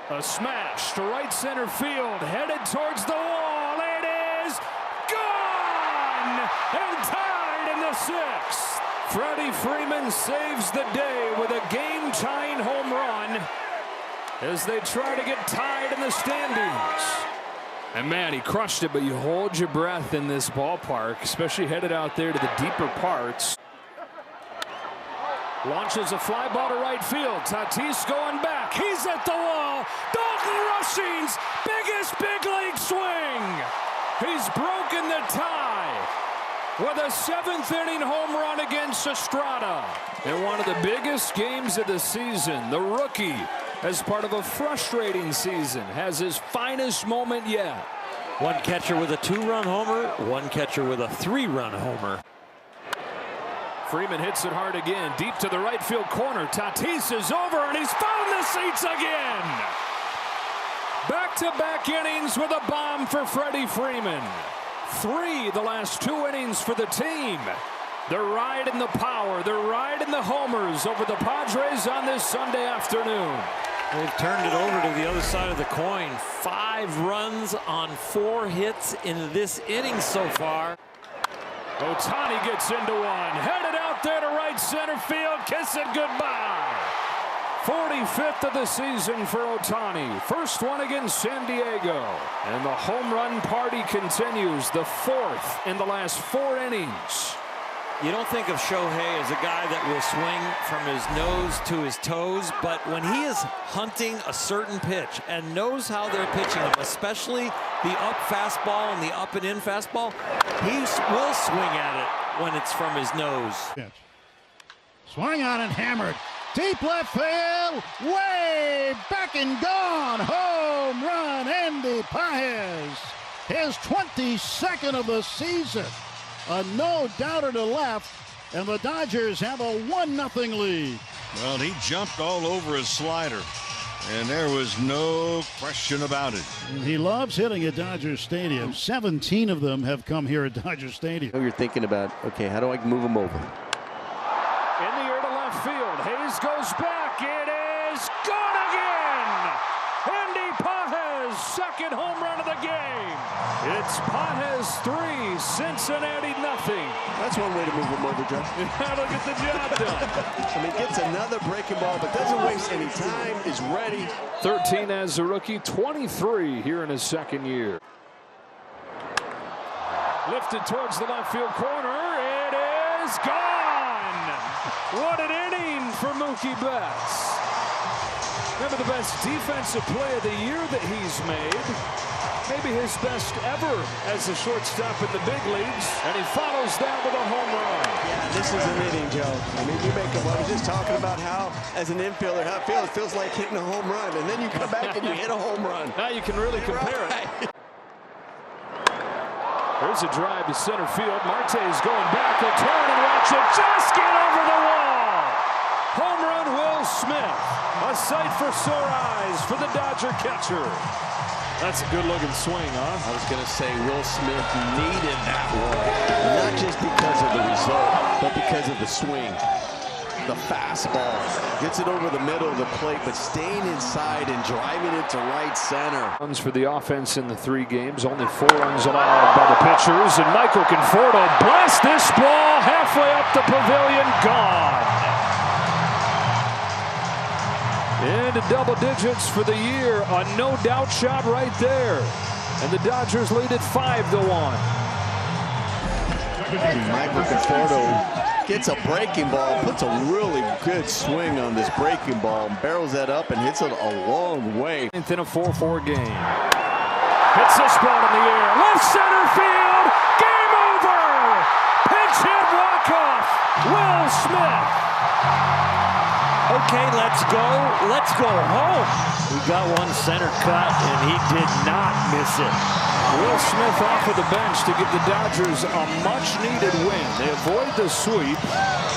S1: A smash to right center field, headed towards the wall. It is gone and tied in the 6th. Freddie Freeman saves the day with a game-tying home run as they try to get tied in the standings. And man, he crushed it, but you hold your breath in this ballpark, especially headed out there to the deeper parts. Launches a fly ball to right field. Tatis going back. He's at the wall. Dalton Rushing's biggest big league swing. He's broken the tie with a 7th-inning home run against Estrada. In one of the biggest games of the season, the rookie, as part of a frustrating season, has his finest moment yet.
S5: One catcher with a 2-run homer, one catcher with a 3-run homer.
S1: Freeman hits it hard again, deep to the right field corner. Tatis is over, and he's found the seats again. Back-to-back innings with a bomb for Freddie Freeman. 3 the last 2 innings for the team. They're riding the power, they're riding the homers over the Padres on this Sunday afternoon.
S5: They've turned it over to the other side of the coin. 5 runs on 4 hits in this inning so far.
S1: Ohtani gets into one, headed out there to right center field, kiss it goodbye. 45th of the season for Ohtani. First one against San Diego. And the home run party continues, the 4th in the last 4 innings.
S5: You don't think of Shohei as a guy that will swing from his nose to his toes, but when he is hunting a certain pitch and knows how they're pitching him, especially the up fastball and the up and in fastball, he will swing at it when it's from his nose.
S11: Swung on and hammered. Deep left field, way back and gone. Home run, Andy Pages. His 22nd of the season. A no-doubter to left, and the Dodgers have a 1-0 lead.
S7: Well, he jumped all over his slider, and there was no question about it.
S11: And he loves hitting at Dodger Stadium. 17 of them have come here at Dodger Stadium.
S15: You're thinking about, okay, how do I move him over?
S1: In the air to left field, Hayes goes back, it is gone again! Andy Pages, 2nd home run of the game. It's Pages 3, Cincinnati 0.
S15: That's one way to move him over, Joe.
S1: That'll get the job done.
S15: I mean, gets another breaking ball, but doesn't waste any time, is ready.
S1: 13 as a rookie, 23 here in his 2nd year. Lifted towards the left field corner, it is gone! What an inning for Mookie Betts. Maybe the best defensive play of the year that he's made. Maybe his best ever as a shortstop in the big leagues. And he follows that with a home run.
S15: Yeah, this is an inning, Joe. I mean, you make I was just talking about how, as an infielder, how it feels like hitting a home run. And then you come back and you hit a home run.
S1: Now you can really compare it. There's a drive to center field. Marte's going back. He'll turn and watch it just get over the wall. Home run, Will Smith. A sight for sore eyes for the Dodger catcher. That's a good-looking swing, huh?
S15: I was going to say Will Smith needed that one. Not just because of the result, but because of the swing. The fastball. Gets it over the middle of the plate, but staying inside and driving it to right center.
S1: Runs for the offense in the 3 games. Only 4 runs allowed by the pitchers. And Michael Conforto blasts this ball halfway up the pavilion. Gone. Into double digits for the year. A no-doubt shot right there. And the Dodgers lead it 5-1.
S15: Michael Conforto gets a breaking ball, puts a really good swing on this breaking ball, barrels that up and hits it a long way.
S1: In a 4-4 game. Hits this ball in the air. Left center field. Game over. Pinch hit walk-off. Will Smith.
S5: Okay, let's go. Let's go home. We got one center cut, and he did not miss it.
S1: Will Smith off of the bench to give the Dodgers a much-needed win. They avoid the sweep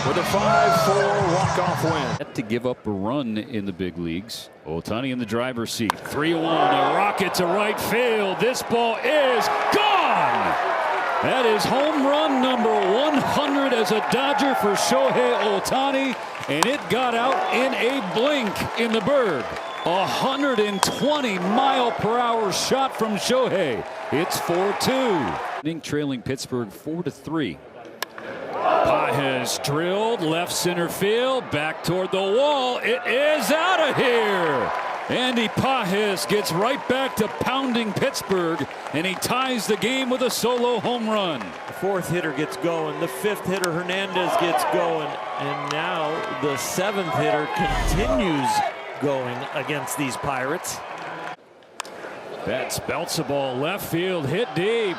S1: with a 5-4 walk-off win.
S9: To give up a run in the big leagues. Ohtani in the driver's seat. 3-1, a rocket to right field. This ball is gone! That is home run number 100 as a Dodger for Shohei Ohtani, and it got out in a blink in the Berg. 120-mile-per-hour shot from Shohei. It's 4-2. Trailing Pittsburgh 4-3. Pages drilled left center field, back toward the wall. It is out of here. Andy Pages gets right back to pounding Pittsburgh, and he ties the game with a solo home run.
S5: The 4th hitter gets going. The 5th hitter, Hernandez, gets going. And now the 7th hitter continues going against these Pirates.
S9: Betts belts the ball left field, hit deep.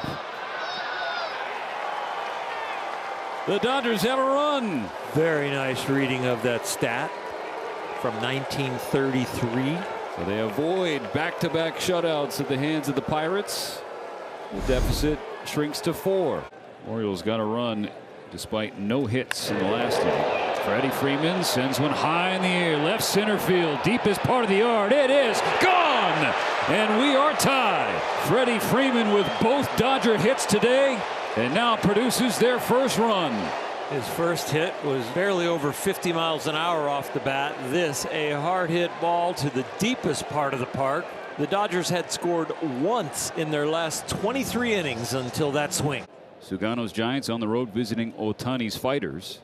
S9: The Dodgers have a run.
S5: Very nice reading of that stat from 1933.
S9: So they avoid back-to-back shutouts at the hands of the Pirates. The deficit shrinks to 4. Orioles got a run despite no hits in the last inning. Freddie Freeman sends one high in the air, left center field, deepest part of the yard. It is gone, and we are tied. Freddie Freeman with both Dodger hits today, and now produces their first run.
S5: His first hit was barely over 50 miles an hour off the bat. This, a hard hit ball to the deepest part of the park. The Dodgers had scored once in their last 23 innings until that swing.
S9: Sugano's Giants on the road visiting Ohtani's Fighters.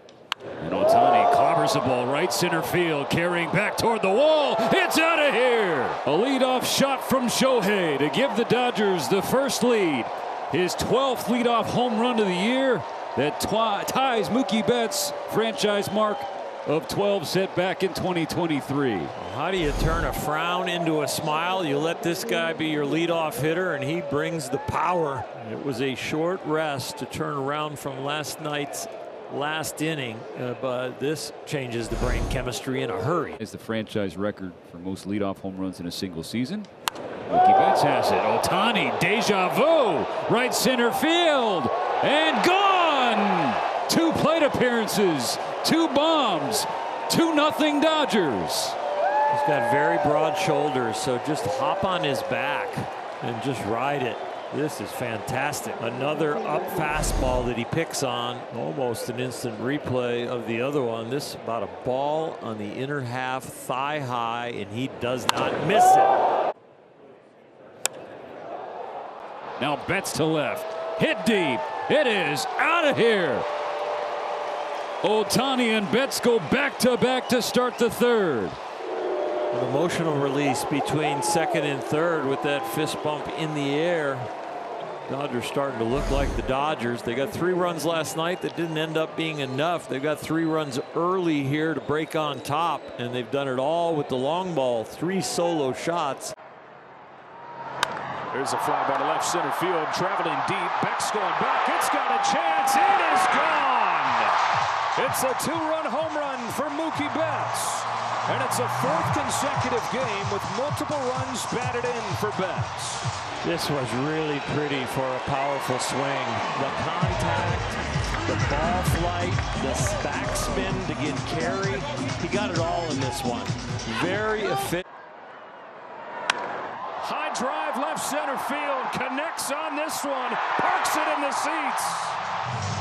S9: And Ohtani clobbers the ball right center field, carrying back toward the wall. It's out of here. A leadoff shot from Shohei to give the Dodgers the first lead. His 12th leadoff home run of the year that ties Mookie Betts' franchise mark of 12 set back in 2023.
S5: How do you turn a frown into a smile? You let this guy be your leadoff hitter, and he brings the power. It was a short rest to turn around from last night's last inning, but this changes the brain chemistry in a hurry.
S9: Is the franchise record for most leadoff home runs in a single season. Mookie Betts has it. Ohtani, deja vu, right center field, and gone. 2 plate appearances, 2 bombs, 2-0 Dodgers.
S5: He's got very broad shoulders, so just hop on his back and just ride it. This is fantastic. Another up fastball that he picks on. Almost an instant replay of the other one. This about a ball on the inner half, thigh high, and he does not miss it.
S9: Now Betts to left. Hit deep. It is out of here. Ohtani and Betts go back-to-back to start the third.
S5: An emotional release between second and third with that fist bump in the air. Dodgers starting to look like the Dodgers. They got 3 runs last night that didn't end up being enough. They've got 3 runs early here to break on top, and they've done it all with the long ball. 3 solo shots.
S1: There's a fly ball to left center field, traveling deep. Beck's going back. It's got a chance. It is gone. It's a 2-run home run for Mookie Betts. And it's a 4th consecutive game with multiple runs batted in for Betts.
S5: This was really pretty for a powerful swing. The contact, the ball flight, the backspin to get carry. He got it all in this one. Very efficient.
S1: High drive left center field. Connects on this one. Parks it in the seats.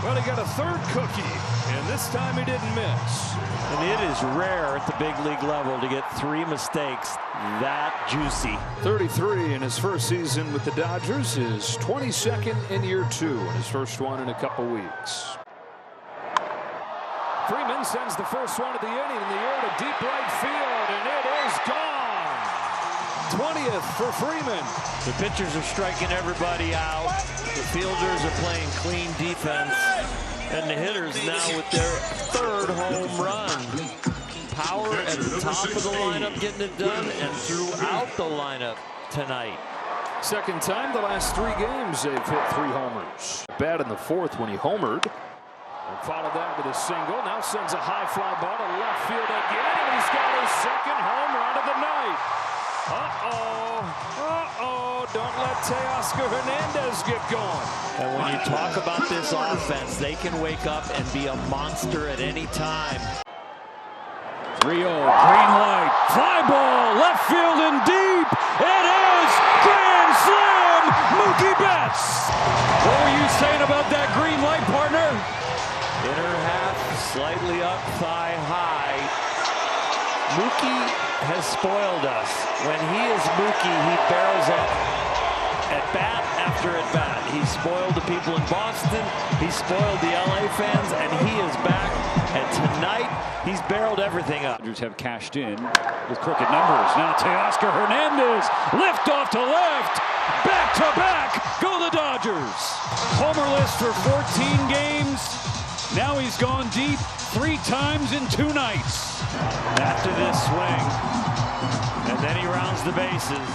S1: Well, he got a 3rd cookie, and this time he didn't miss.
S5: And it is rare at the big league level to get 3 mistakes that juicy.
S1: 33 in his first season with the Dodgers, his 22nd in year 2, and his first one in a couple weeks. Freeman sends the first one of the inning in the air to deep right field, and it is gone. 20th for Freeman.
S5: The pitchers are striking everybody out. The fielders are playing clean defense. And the hitters now with their 3rd home run. Power at the top of the lineup getting it done, and throughout the lineup tonight.
S1: Second time the last 3 games they've hit 3 homers. Bad in the 4th when he homered. And followed that with a single. Now sends a high fly ball to left field again, and he's got his 2nd home run of the night. Don't let Teoscar Hernandez get going.
S5: And when you talk about this offense, they can wake up and be a monster at any time.
S9: 3-0, green light, fly ball, left field and deep. It is grand slam, Mookie Betts. What were you saying about that green light, partner?
S5: Inner half, slightly up, thigh high. Mookie has spoiled us. When he is Mookie, he barrels up at bat after at bat. He spoiled the people in Boston. He spoiled the LA fans, and he is back. And tonight, he's barreled everything up.
S9: Dodgers have cashed in with crooked numbers. Now Teoscar Hernandez, lift off to left, back to back, go the Dodgers. Homerless for 14 games. Now he's gone deep 3 times in 2 nights.
S5: After this swing, And then he rounds the bases,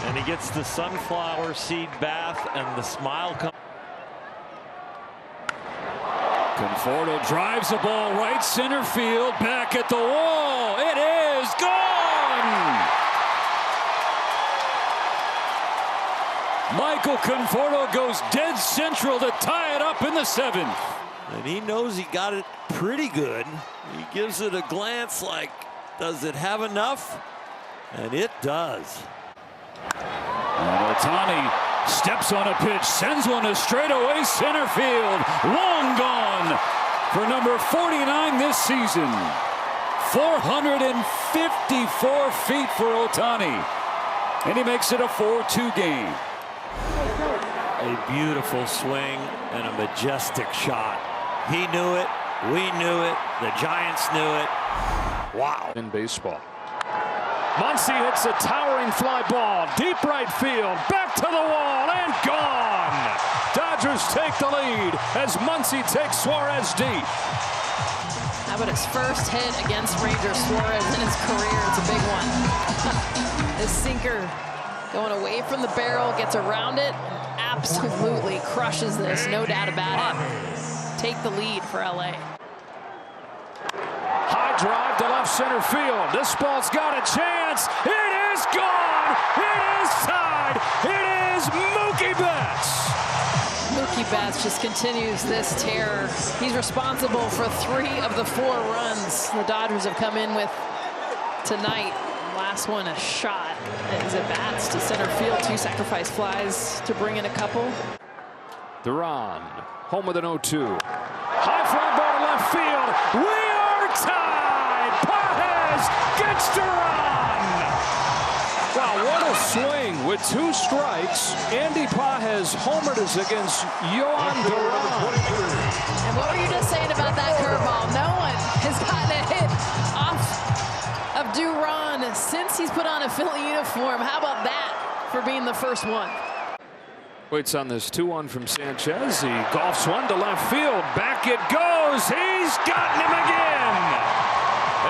S5: and he gets the sunflower seed bath, and the smile comes.
S9: Conforto drives the ball right center field, back at the wall. It is gone! Michael Conforto goes dead central to tie it up in the 7th.
S5: And he knows he got it pretty good. He gives it a glance like, does it have enough? And it does.
S9: And Ohtani steps on a pitch, sends one to straightaway center field. Long gone for number 49 this season. 454 feet for Ohtani. And he makes it a 4-2 game.
S5: A beautiful swing and a majestic shot. He knew it. We knew it. The Giants knew it. Wow.
S1: In baseball. Muncy hits a towering fly ball, deep right field, back to the wall, and gone! Dodgers take the lead as Muncy takes Suarez deep.
S10: How about his first hit against Ranger Suarez in his career? It's a big one. His sinker going away from the barrel, gets around it, and absolutely crushes this, no doubt about it. Take the lead for LA.
S1: High drive to left center field. This ball's got a chance. It is gone. It is tied. It is Mookie Betts.
S10: Mookie Betts just continues this terror. He's responsible for 3 of the 4 runs the Dodgers have come in with tonight. Last one, a shot. Is it bats to center field? 2 sacrifice flies to bring in a couple.
S1: Duran, home with an 0-2. High fly ball to left field. We are tied. Pages gets Duran. Wow, what a swing with 2 strikes. Andy Pages homered us against Yohan Duran.
S10: And what were you just saying about that curveball? No one has gotten a hit off of Duran since he's put on a Philly uniform. How about that for being the first one?
S1: Waits on this 2-1 from Sanchez. He golfs one to left field. Back it goes. He's gotten him again.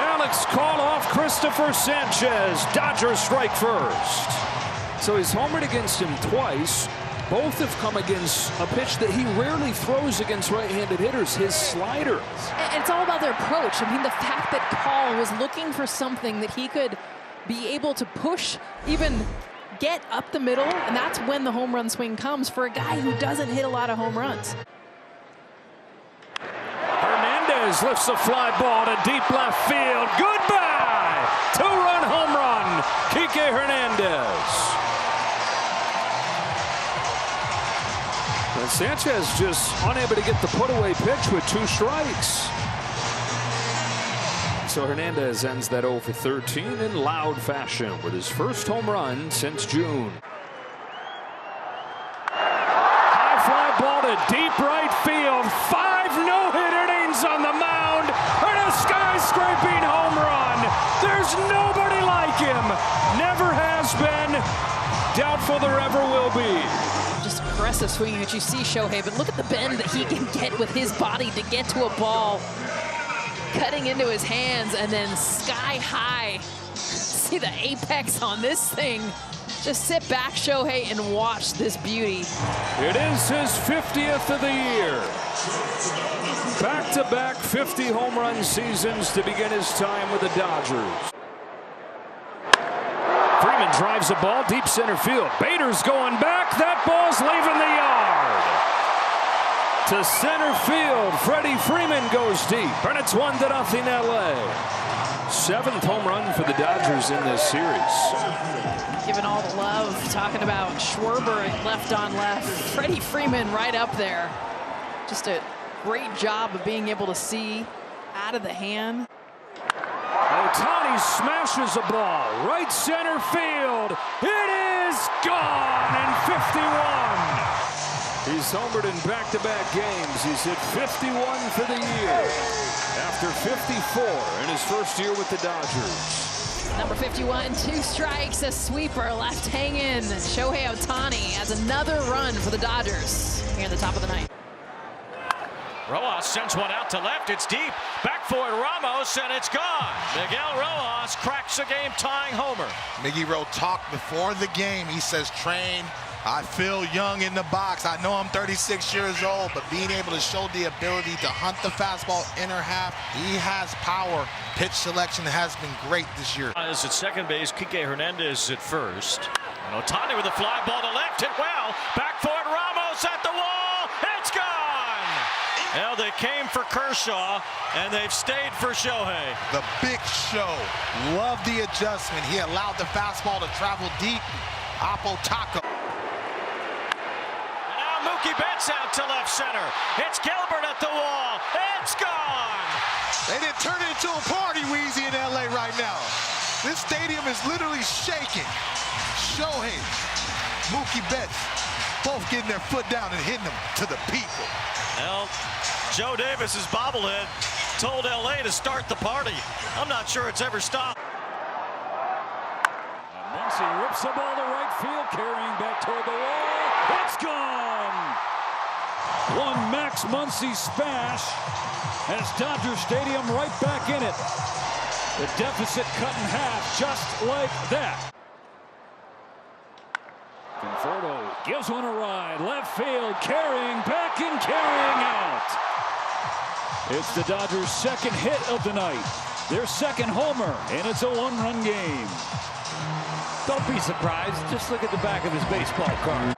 S1: Alex called off Christopher Sanchez. Dodgers strike first. So he's homered against him twice. Both have come against a pitch that he rarely throws against right-handed hitters, his slider.
S10: And it's all about their approach. I mean, the fact that Call was looking for something that he could be able to push, even get up the middle, and that's when the home run swing comes for a guy who doesn't hit a lot of home runs.
S1: Hernandez lifts a fly ball to deep left field. Goodbye! 2-run home run. Kike Hernandez. And Sanchez just unable to get the put-away pitch with 2 strikes. So Hernandez ends that 0 for 13 in loud fashion with his first home run since June. High fly ball to deep right field. 5 no-hit innings on the mound and a skyscraping home run. There's nobody like him. Never has been. Doubtful there ever will be.
S10: Just aggressive swinging that you see, Shohei, but look at the bend that he can get with his body to get to a ball. Cutting into his hands and then sky high. See the apex on this thing. Just sit back, Shohei, and watch this beauty.
S1: It is his 50th of the year. Back-to-back 50 home run seasons to begin his time with the Dodgers. Freeman drives a ball deep center field. Bader's going back. That ball's leaving the yard. To center field, Freddie Freeman goes deep, and it's 1-0 LA. 7th home run for the Dodgers in this series.
S10: Given all the love, talking about Schwarber left on left, Freddie Freeman right up there. Just a great job of being able to see out of the hand.
S1: Ohtani smashes a ball right center field. It is gone in 51. He's homered in back-to-back games. He's hit 51 for the year after 54 in his first year with the Dodgers.
S10: Number 51, 2 strikes, a sweeper left hanging. Shohei Ohtani has another run for the Dodgers here at the top of the ninth.
S3: Rojas sends one out to left. It's deep. Back for it, Ramos, and it's gone. Miguel Rojas cracks a game-tying homer.
S13: Miggy Rowe talked before the game. He says, train, I feel young in the box. I know I'm 36 years old, but being able to show the ability to hunt the fastball inner half, he has power. Pitch selection has been great this year.
S3: Is at second base, Kike Hernandez at first. And Ohtani with a fly ball to left, hit well. Back for it, Ramos at the wall. It's gone. Well, they came for Kershaw, and they've stayed for Shohei.
S13: The big show. Love the adjustment. He allowed the fastball to travel deep. Oppo Taco.
S3: And now Mookie Betts out to left center. It's Gilbert at the wall. It's gone.
S13: They didn't turn it into a party, Weezy, in LA right now. This stadium is literally shaking. Shohei, Mookie Betts, both getting their foot down and hitting them to the people.
S3: Well, Joe Davis's bobblehead told LA to start the party. I'm not sure it's ever stopped.
S9: And Muncy rips the ball to right field, carrying back toward the wall. It's gone. One Max Muncy smash, and it's Dodger Stadium right back in it. The deficit cut in half just like that. Conforto gives one a ride. Left field, carrying back and carrying out. It's the Dodgers' second hit of the night. Their second homer, and it's a one-run game.
S5: Don't be surprised. Just look at the back of his baseball card.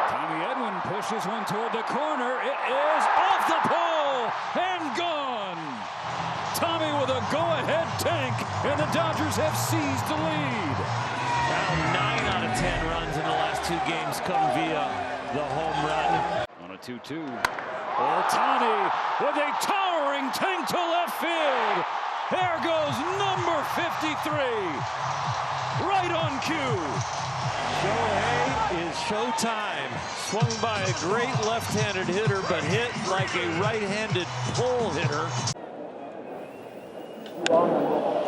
S9: Tommy Edwin pushes one toward the corner. It is off the pole and gone. Tommy with a go-ahead tank, and the Dodgers have seized the lead.
S5: Now 9 out of 10 runs in the last 2 games come via the home run.
S9: On a 2-2. Ohtani with a towering tank to left field. There goes number 53. Right on cue.
S5: Shohei is showtime. Swung by a great left-handed hitter, but hit like a right-handed pull hitter.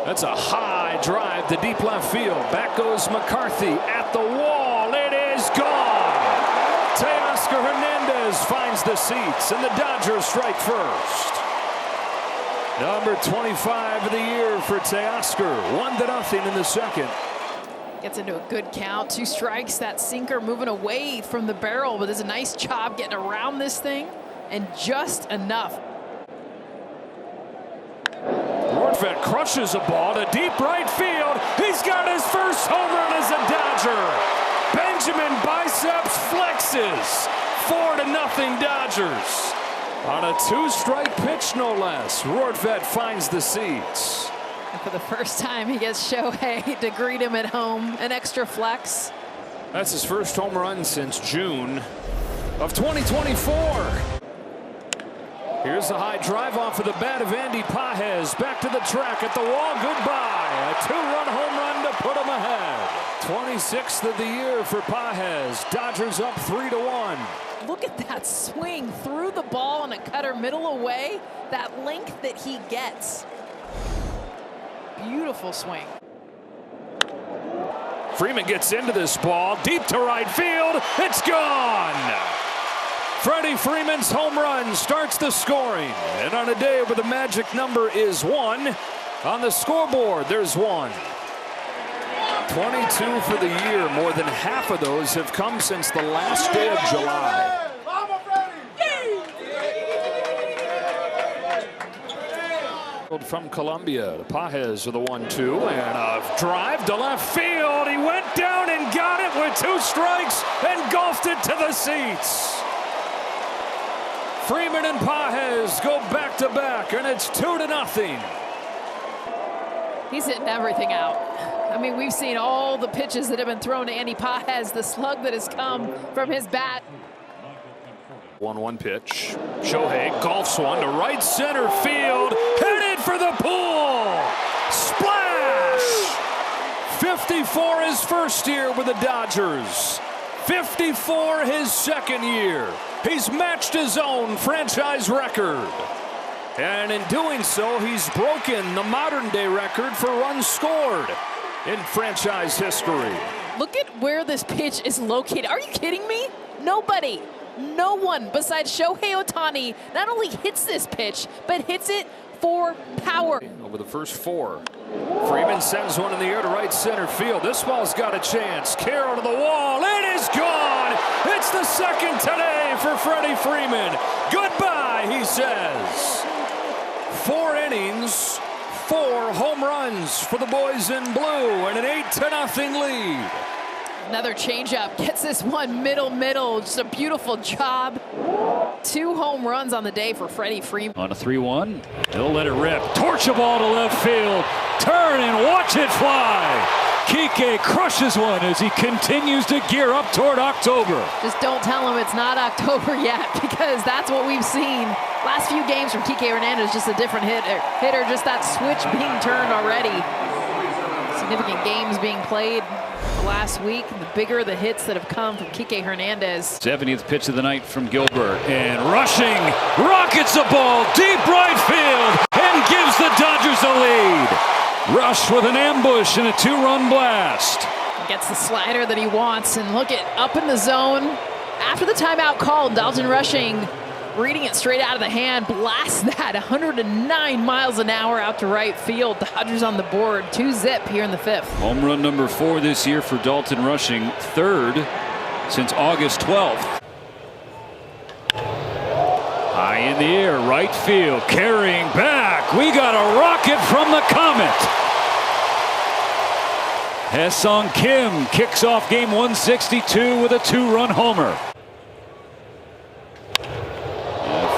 S1: That's a high drive to deep left field. Back goes McCarthy at the wall. It is gone. Teoscar Hernandez finds the seats, and the Dodgers strike first. Number 25 of the year for Teoscar. 1-0 in the second.
S10: Gets into a good count. 2 strikes. That sinker moving away from the barrel, but does a nice job getting around this thing, and just enough.
S1: Rortvedt crushes a ball to deep right field. He's got his first home run as a Dodger. Benjamin biceps flexes. 4-0 Dodgers. On a 2-strike pitch, no less. Rortvedt finds the seats.
S10: And for the first time, he gets Shohei to greet him at home. An extra flex.
S1: That's his first home run since June of 2024. Here's the high drive off of the bat of Andy Pages. Back to the track at the wall. Goodbye. A 2-run home run to put him ahead. 26th of the year for Pages. Dodgers up 3-1.
S10: Look at that swing through the ball on a cutter middle away. That length that he gets. Beautiful swing.
S1: Freeman gets into this ball. Deep to right field. It's gone. Freddie Freeman's home run starts the scoring. And on a day where the magic number is 1, on the scoreboard, there's 1. 22 for the year. More than half of those have come since the last day of July. From Columbia, the Pages are the 1-2, and a drive to left field. He went down and got it with 2 strikes and golfed it to the seats. Freeman and Pages go back to back, and it's 2-0.
S10: He's hitting everything out. I mean, we've seen all the pitches that have been thrown to Andy Pages, the slug that has come from his bat.
S1: 1-1 pitch. Shohei golfs one to right center field. Headed for the pool. Splash! 54 his first year with the Dodgers. 54 his second year. He's matched his own franchise record. And in doing so, he's broken the modern-day record for runs scored in franchise history.
S10: Look at where this pitch is located. Are you kidding me? Nobody No one besides Shohei Ohtani not only hits this pitch, but hits it for power.
S1: Over the first 4. Freeman sends one in the air to right center field. This ball's got a chance. Carroll to the wall. It is gone. It's the second today for Freddie Freeman. Goodbye, he says. 4 innings, 4 home runs for the boys in blue, and an 8-0 lead.
S10: Another changeup gets this one middle. Just a beautiful job. 2 home runs on the day for Freddie Freeman.
S9: On a 3-1, he'll let it rip. Torch a ball to left field. Turn and watch it fly. Kike crushes one as he continues to gear up toward October.
S10: Just don't tell him it's not October yet, because that's what we've seen. Last few games from Kike Hernandez, just a different hitter, just that switch being turned already. Significant games being played last week. The bigger the hits that have come from Kike Hernandez.
S9: 70th pitch of the night from Gilbert, and rushing rockets the ball deep right field and gives the Dodgers the lead. Rush with an ambush and a 2-run blast.
S10: Gets the slider that he wants, and look at up in the zone. After the timeout called, Dalton Rushing reading it straight out of the hand, blasts that 109 miles an hour out to right field. Dodgers on the board, 2-zip here in the 5th.
S9: Home run number 4 this year for Dalton Rushing, 3rd since August 12th. High in the air, right field, carrying back. We got a rocket from the Comet. Ha-Seong Kim kicks off game 162 with a 2-run homer.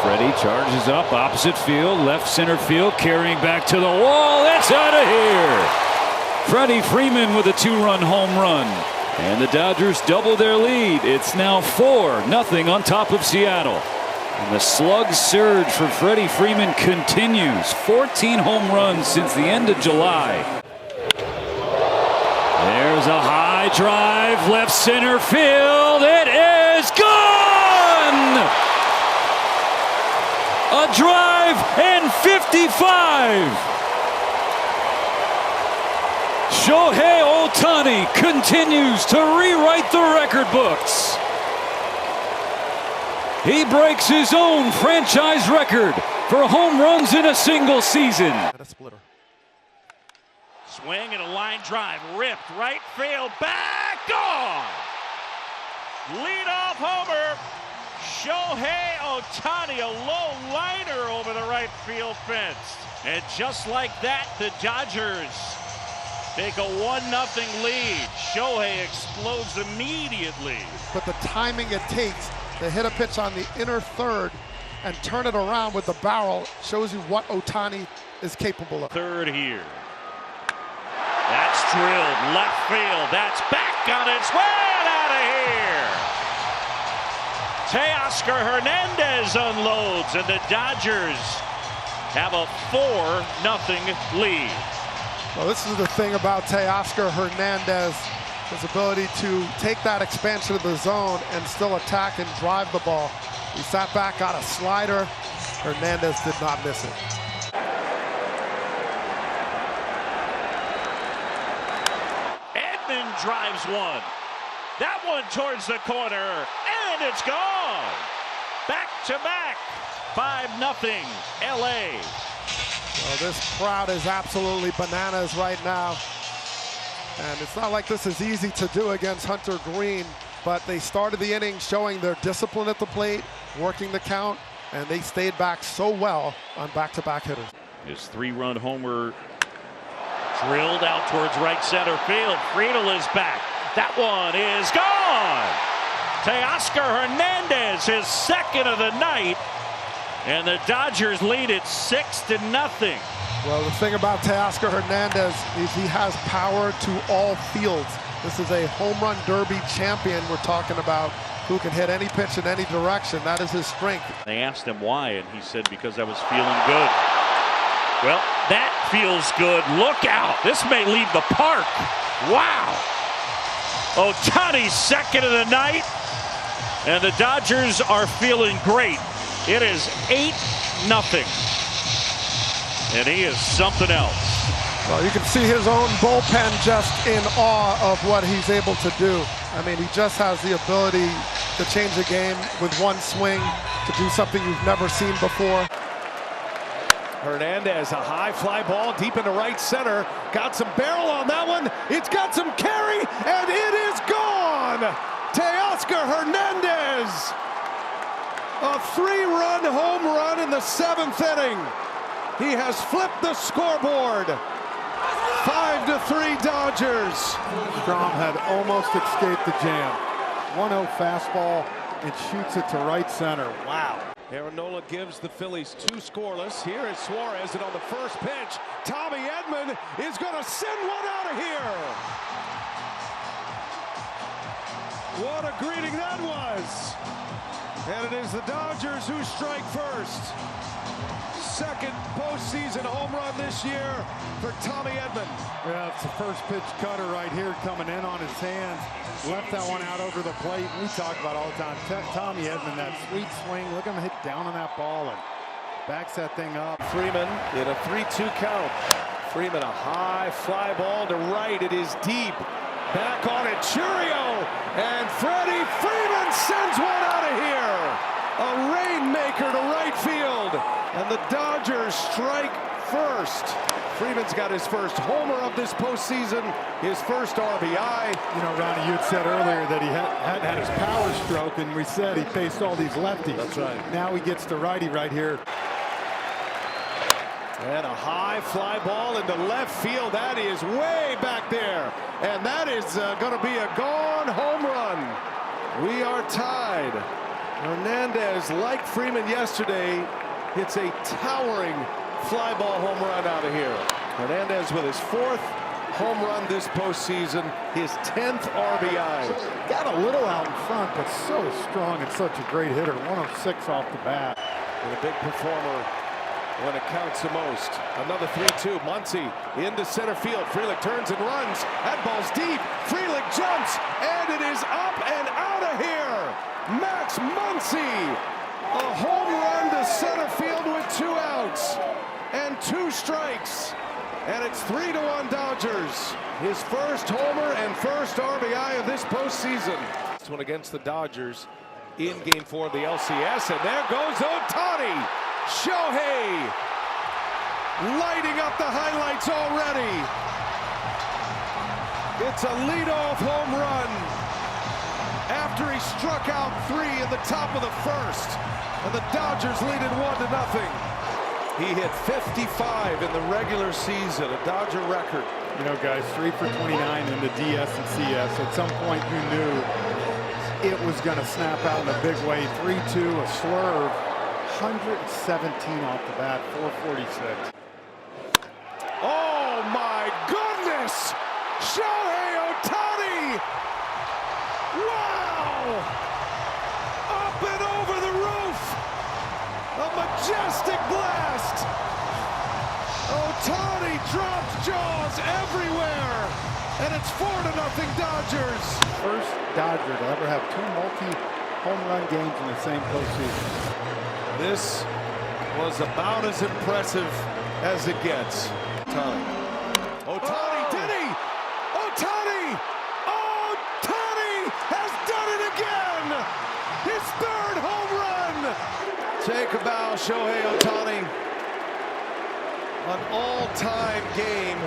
S9: Freddie charges up opposite field, left center field, carrying back to the wall. It's out of here. Freddie Freeman with a 2-run home run. And the Dodgers double their lead. It's now 4-0 on top of Seattle. And the slug surge for Freddie Freeman continues. 14 home runs since the end of July. There's a high drive, left center field. It is gone! A drive and 55. Shohei Ohtani continues to rewrite the record books. He breaks his own franchise record for home runs in a single season.
S13: A splitter.
S6: Swing and a line drive, ripped right field, back, gone. Leadoff homer. Shohei Ohtani, a low liner over the right field fence. And just like that, the Dodgers take a 1-0 lead. Shohei explodes immediately.
S13: But the timing it takes to hit a pitch on the inner third and turn it around with the barrel shows you what Ohtani is capable of.
S6: Third here. That's drilled left field. That's back on its way and out of here. Teoscar Hernandez unloads, and the Dodgers have a 4-0 lead.
S13: Well, this is the thing about Teoscar Hernandez, his ability to take that expansion of the zone and still attack and drive the ball. He sat back, got a slider. Hernandez did not miss it.
S6: Edman drives one. That one towards the corner, and it's gone. Back to back, 5-0 LA.
S13: Well, this crowd is absolutely bananas right now. And it's not like this is easy to do against Hunter Green, but they started the inning showing their discipline at the plate, working the count, and they stayed back so well on back-to-back hitters.
S6: His 3-run homer drilled out towards right center field. Friedel is back. That one is gone. Teoscar Hernandez, his second of the night, and the Dodgers lead it 6-0.
S13: Well, the thing about Teoscar Hernandez is he has power to all fields. This is a home run derby champion we're talking about, who can hit any pitch in any direction. That is his strength.
S6: They asked him why, and he said, because I was feeling good. Well, that feels good. Look out. This may leave the park. Wow. Ohtani's second of the night, and the Dodgers are feeling great. It is 8-0. And he is something else.
S13: Well, you can see his own bullpen just in awe of what he's able to do. I mean, he just has the ability
S16: to change the game with one swing, to do something you've never seen before.
S17: Hernandez, a high fly ball deep into right center. Got some barrel on that one. It's got some carry, and it is gone. Teoscar Hernandez, a 3-run home run in the 7th inning. He has flipped the scoreboard. 5-3 Dodgers.
S11: Strom had almost escaped the jam. 1-0 fastball and shoots it to right center. Wow.
S17: Aaron Nola gives the Phillies 2 scoreless. Here is Suarez, and on the first pitch, Tommy Edman is going to send one out of here. What a greeting that was. And it is the Dodgers who strike first. Second postseason home run this year for Tommy Edman.
S11: Yeah, it's the first pitch cutter right here coming in on his hands. Left that one out over the plate. We talk about all the time. Tommy Edman, that sweet swing. Look at him hit down on that ball and backs that thing up.
S17: Freeman in a 3-2 count. Freeman, a high fly ball to right. It is deep. Back on it, Churio. And Freddie Freeman sends one out of here. A rainmaker to right field. And the Dodgers strike first. Freeman's got his first homer of this postseason, his first RBI.
S11: You know, Ronnie, you had said earlier that he hadn't had his power stroke, and we said he faced all these lefties.
S17: That's right.
S11: Now he gets the righty right here.
S17: And a high fly ball into left field. That is way back there. And that is going to be a gone home run. We are tied. Hernandez, like Freeman yesterday, hits a towering fly ball home run out of here. Hernandez with his 4th home run this postseason, his 10th RBI.
S11: Got a little out in front, but so strong and such a great hitter. 106 off the bat.
S17: And a big performer when it counts the most. Another 3-2. Muncy into center field. Frelick turns and runs. That ball's deep. Frelick jumps, and it is up and out of here. Max Muncy, a home run to center field with 2 outs and 2 strikes. And it's 3-1 Dodgers. His first homer and first RBI of this postseason. This one against the Dodgers in Game 4 of the LCS. And there goes Ohtani. Shohei lighting up the highlights already. It's a leadoff home run after he struck out 3 in the top of the first. And the Dodgers lead it 1-0. He hit 55 in the regular season, a Dodger record.
S11: You know, guys, 3 for 29 in the DS and CS. At some point, you knew it was going to snap out in a big way. 3-2, a slurve, 117 off the bat, 446.
S17: Oh, my goodness! Shohei Ohtani! Wow! Up and over the roof! A majestic blast! Ohtani drops jaws everywhere! And it's 4-0 Dodgers!
S11: First Dodger to ever have 2 multi-home run games in the same postseason.
S17: This was about as impressive as it gets. Ohtani, did he? Ohtani! Ohtani has done it again! His 3rd home run! Take a bow, Shohei Ohtani. An all-time game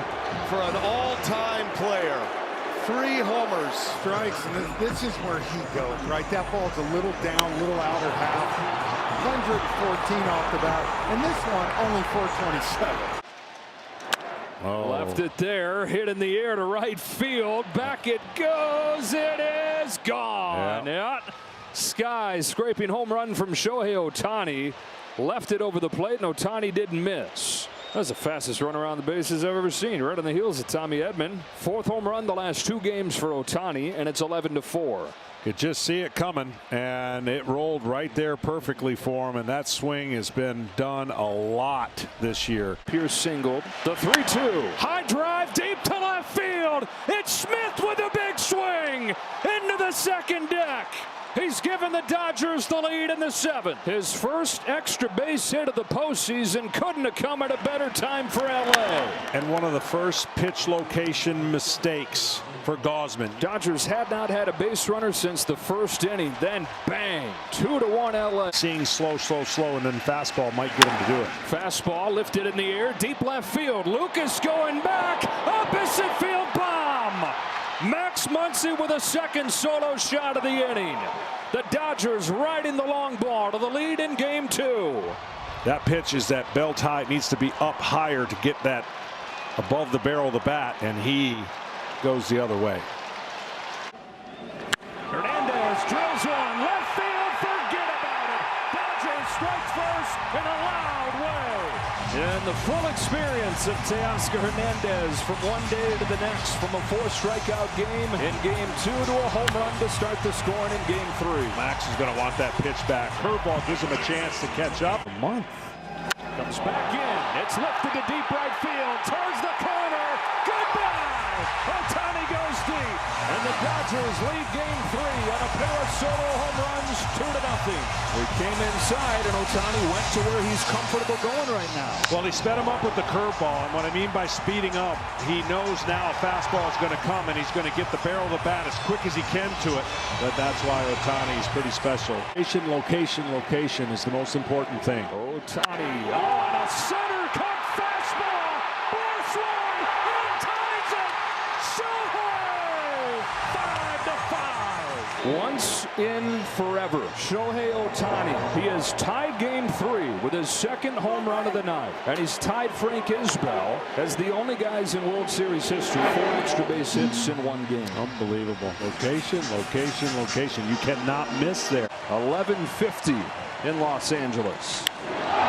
S17: for an all-time player. 3 homers.
S11: Strikes, and this is where he goes, right? That ball's a little down, little outer half. 114 off the bat, and this one only 427.
S1: Oh. Left it there, hit in the air to right field. Back it goes. It is gone. Yeah. Sky scraping home run from Shohei Ohtani. Left it over the plate, and Ohtani didn't miss. That's the fastest run around the bases I've ever seen. Right on the heels of Tommy Edman. 4th home run the last 2 games for Ohtani, and it's 11-4.
S12: Could just see it coming, and it rolled right there perfectly for him, and that swing has been done a lot this year.
S1: Pierce singled. The 3-2. High drive deep to left field. It's Smith with a big swing into the second deck. He's given the Dodgers the lead in the 7th. His first extra base hit of the postseason couldn't have come at a better time for LA.
S12: And one of the first pitch location mistakes for Gausman.
S1: Dodgers had not had a base runner since the first inning. Then bang, 2-1 LA.
S12: Seeing slow, and then fastball might get him to do it.
S1: Fastball lifted in the air, deep left field. Lucas going back, opposite field bomb. Max Muncy with a second solo shot of the inning. The Dodgers riding the long ball to the lead in game 2.
S12: That pitch is that belt high. It needs to be up higher to get that above the barrel of the bat, and he goes the other way.
S9: Hernandez drills one, left field, forget about it. Dodgers strike first in a loud way.
S1: And the full experience of Teoscar Hernandez from one day to the next, from a 4-strikeout game in game 2 to a home run to start the scoring in game 3.
S12: Max is going to want that pitch back. Curveball gives him a chance to catch up.
S1: A month. Comes back in. It's lifted to deep right field. Towards the corner. Goodbye. Ohtani goes deep. And the Dodgers lead game 3 on a pair of solo home runs, 2-0. We came inside and Ohtani went to where he's comfortable going right now.
S12: Well, he sped him up with the curveball. And what I mean by speeding up, he knows now a fastball is going to come and he's going to get the barrel of the bat as quick as he can to it. But that's why Ohtani is pretty special. Location is the most important thing.
S1: Ohtani on a center cut fastball. Blast one and ties it. Shohei 5-5. Once in forever, Shohei Ohtani. He has tied game 3 with his second home run of the night. And he's tied Frank Isbell as the only guys in World Series history 4 extra base hits in one game.
S12: Unbelievable. Location. You cannot miss there.
S1: 11:50 in Los Angeles.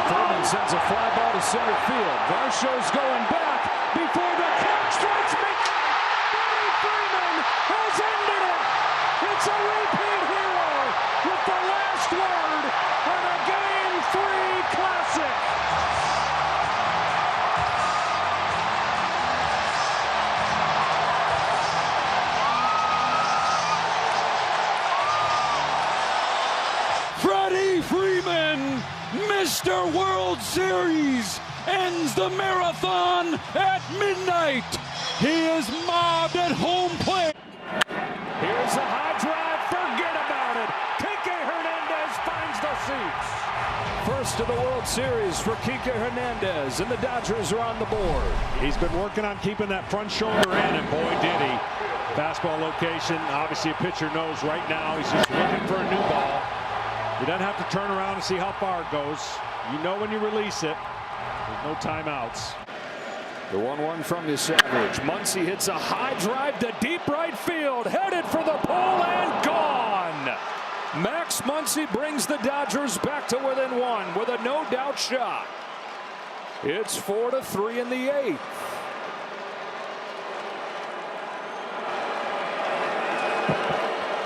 S1: Thurman sends a fly ball to center field. Varsho's going back before the catch. Strikes McKay. Freddie Freeman has ended it. It's a repeat hero with the last word on a game 3 classic.
S9: Freddie Freeman, Mr. World Series, ends the marathon at midnight. He is mobbed at home plate.
S1: Here's a high drive. Forget about it. Kike Hernandez finds the seats. First of the World Series for Kike Hernandez, and the Dodgers are on the board.
S12: He's been working on keeping that front shoulder in, and boy, did he. Fastball location. Obviously, a pitcher knows right now he's just looking for a new ball. He doesn't have to turn around and see how far it goes. You know when you release it. There's no timeouts.
S1: The 1-1 from the Savage. Muncy hits a high drive to deep right field. Headed for the pole and gone. Max Muncy brings the Dodgers back to within 1 with a no-doubt shot. It's 4-3 in the 8th.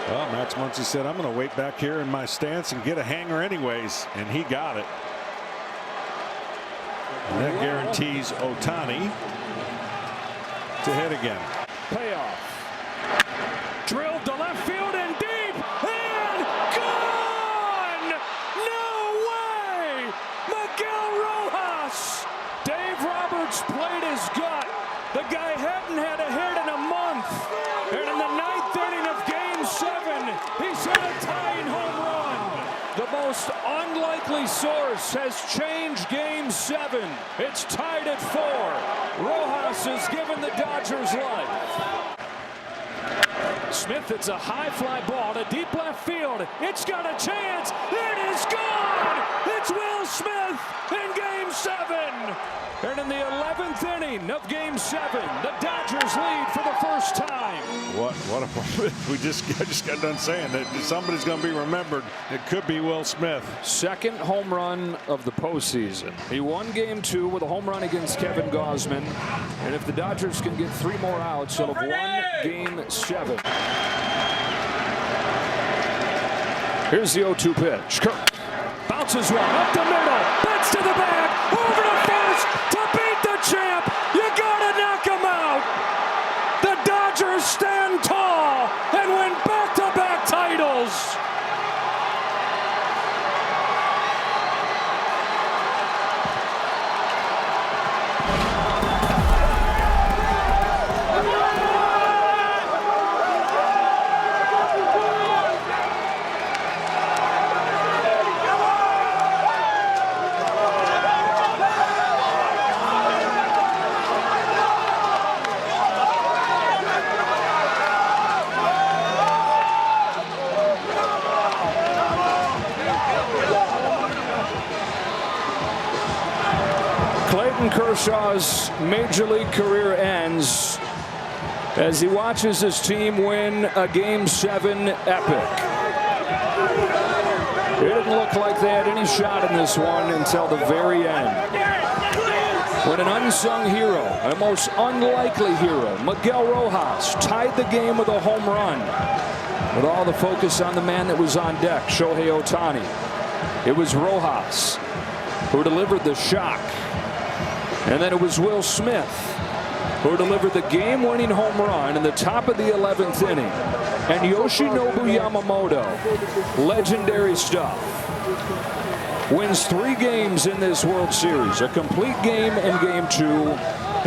S12: Well, Max Muncy said, I'm going to wait back here in my stance and get a hanger anyways. And he got it. And that guarantees Ohtani to hit again.
S1: Payoff. Drilled to left field and deep. And gone! No way! Miguel Rojas. Dave Roberts played his gut. The guy hadn't had a hit in a month. And in the 9th inning of game 7, he's hit a tying home run. The most unlikely source has changed game 7. It's tied at 4. Rojas has given the Dodgers life. Smith hits a high fly ball to deep left field. It's got a chance. It is gone. It's Will Smith in game 7. And in the 11th inning of game 7, the Dodgers lead for the first time.
S12: What a I just got done saying that somebody's going to be remembered. It could be Will Smith.
S1: Second home run of the postseason. He won game 2 with a home run against Kevin Gausman. And if the Dodgers can get 3 more outs, they'll have won game 7. Here's the 0-2 pitch. Kirk bounces one up the middle. Bats to the bag. Over to first to beat the champ. You gotta knock him out. The Dodgers stand tall and win back-to-back titles. Clayton Kershaw's Major League career ends as he watches his team win a Game 7 epic. It didn't look like they had any shot in this one until the very end, when an unsung hero, a most unlikely hero, Miguel Rojas, tied the game with a home run. With all the focus on the man that was on deck, Shohei Ohtani, it was Rojas who delivered the shock. And then it was Will Smith who delivered the game-winning home run in the top of the 11th inning. And Yoshinobu Yamamoto, legendary stuff, wins 3 games in this World Series. A complete game in Game 2.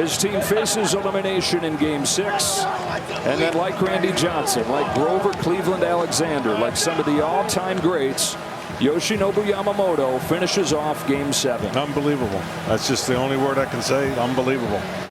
S1: His team faces elimination in Game 6. And then, like Randy Johnson, like Grover Cleveland Alexander, like some of the all-time greats, Yoshinobu Yamamoto finishes off Game 7.
S18: Unbelievable. That's just the only word I can say. Unbelievable.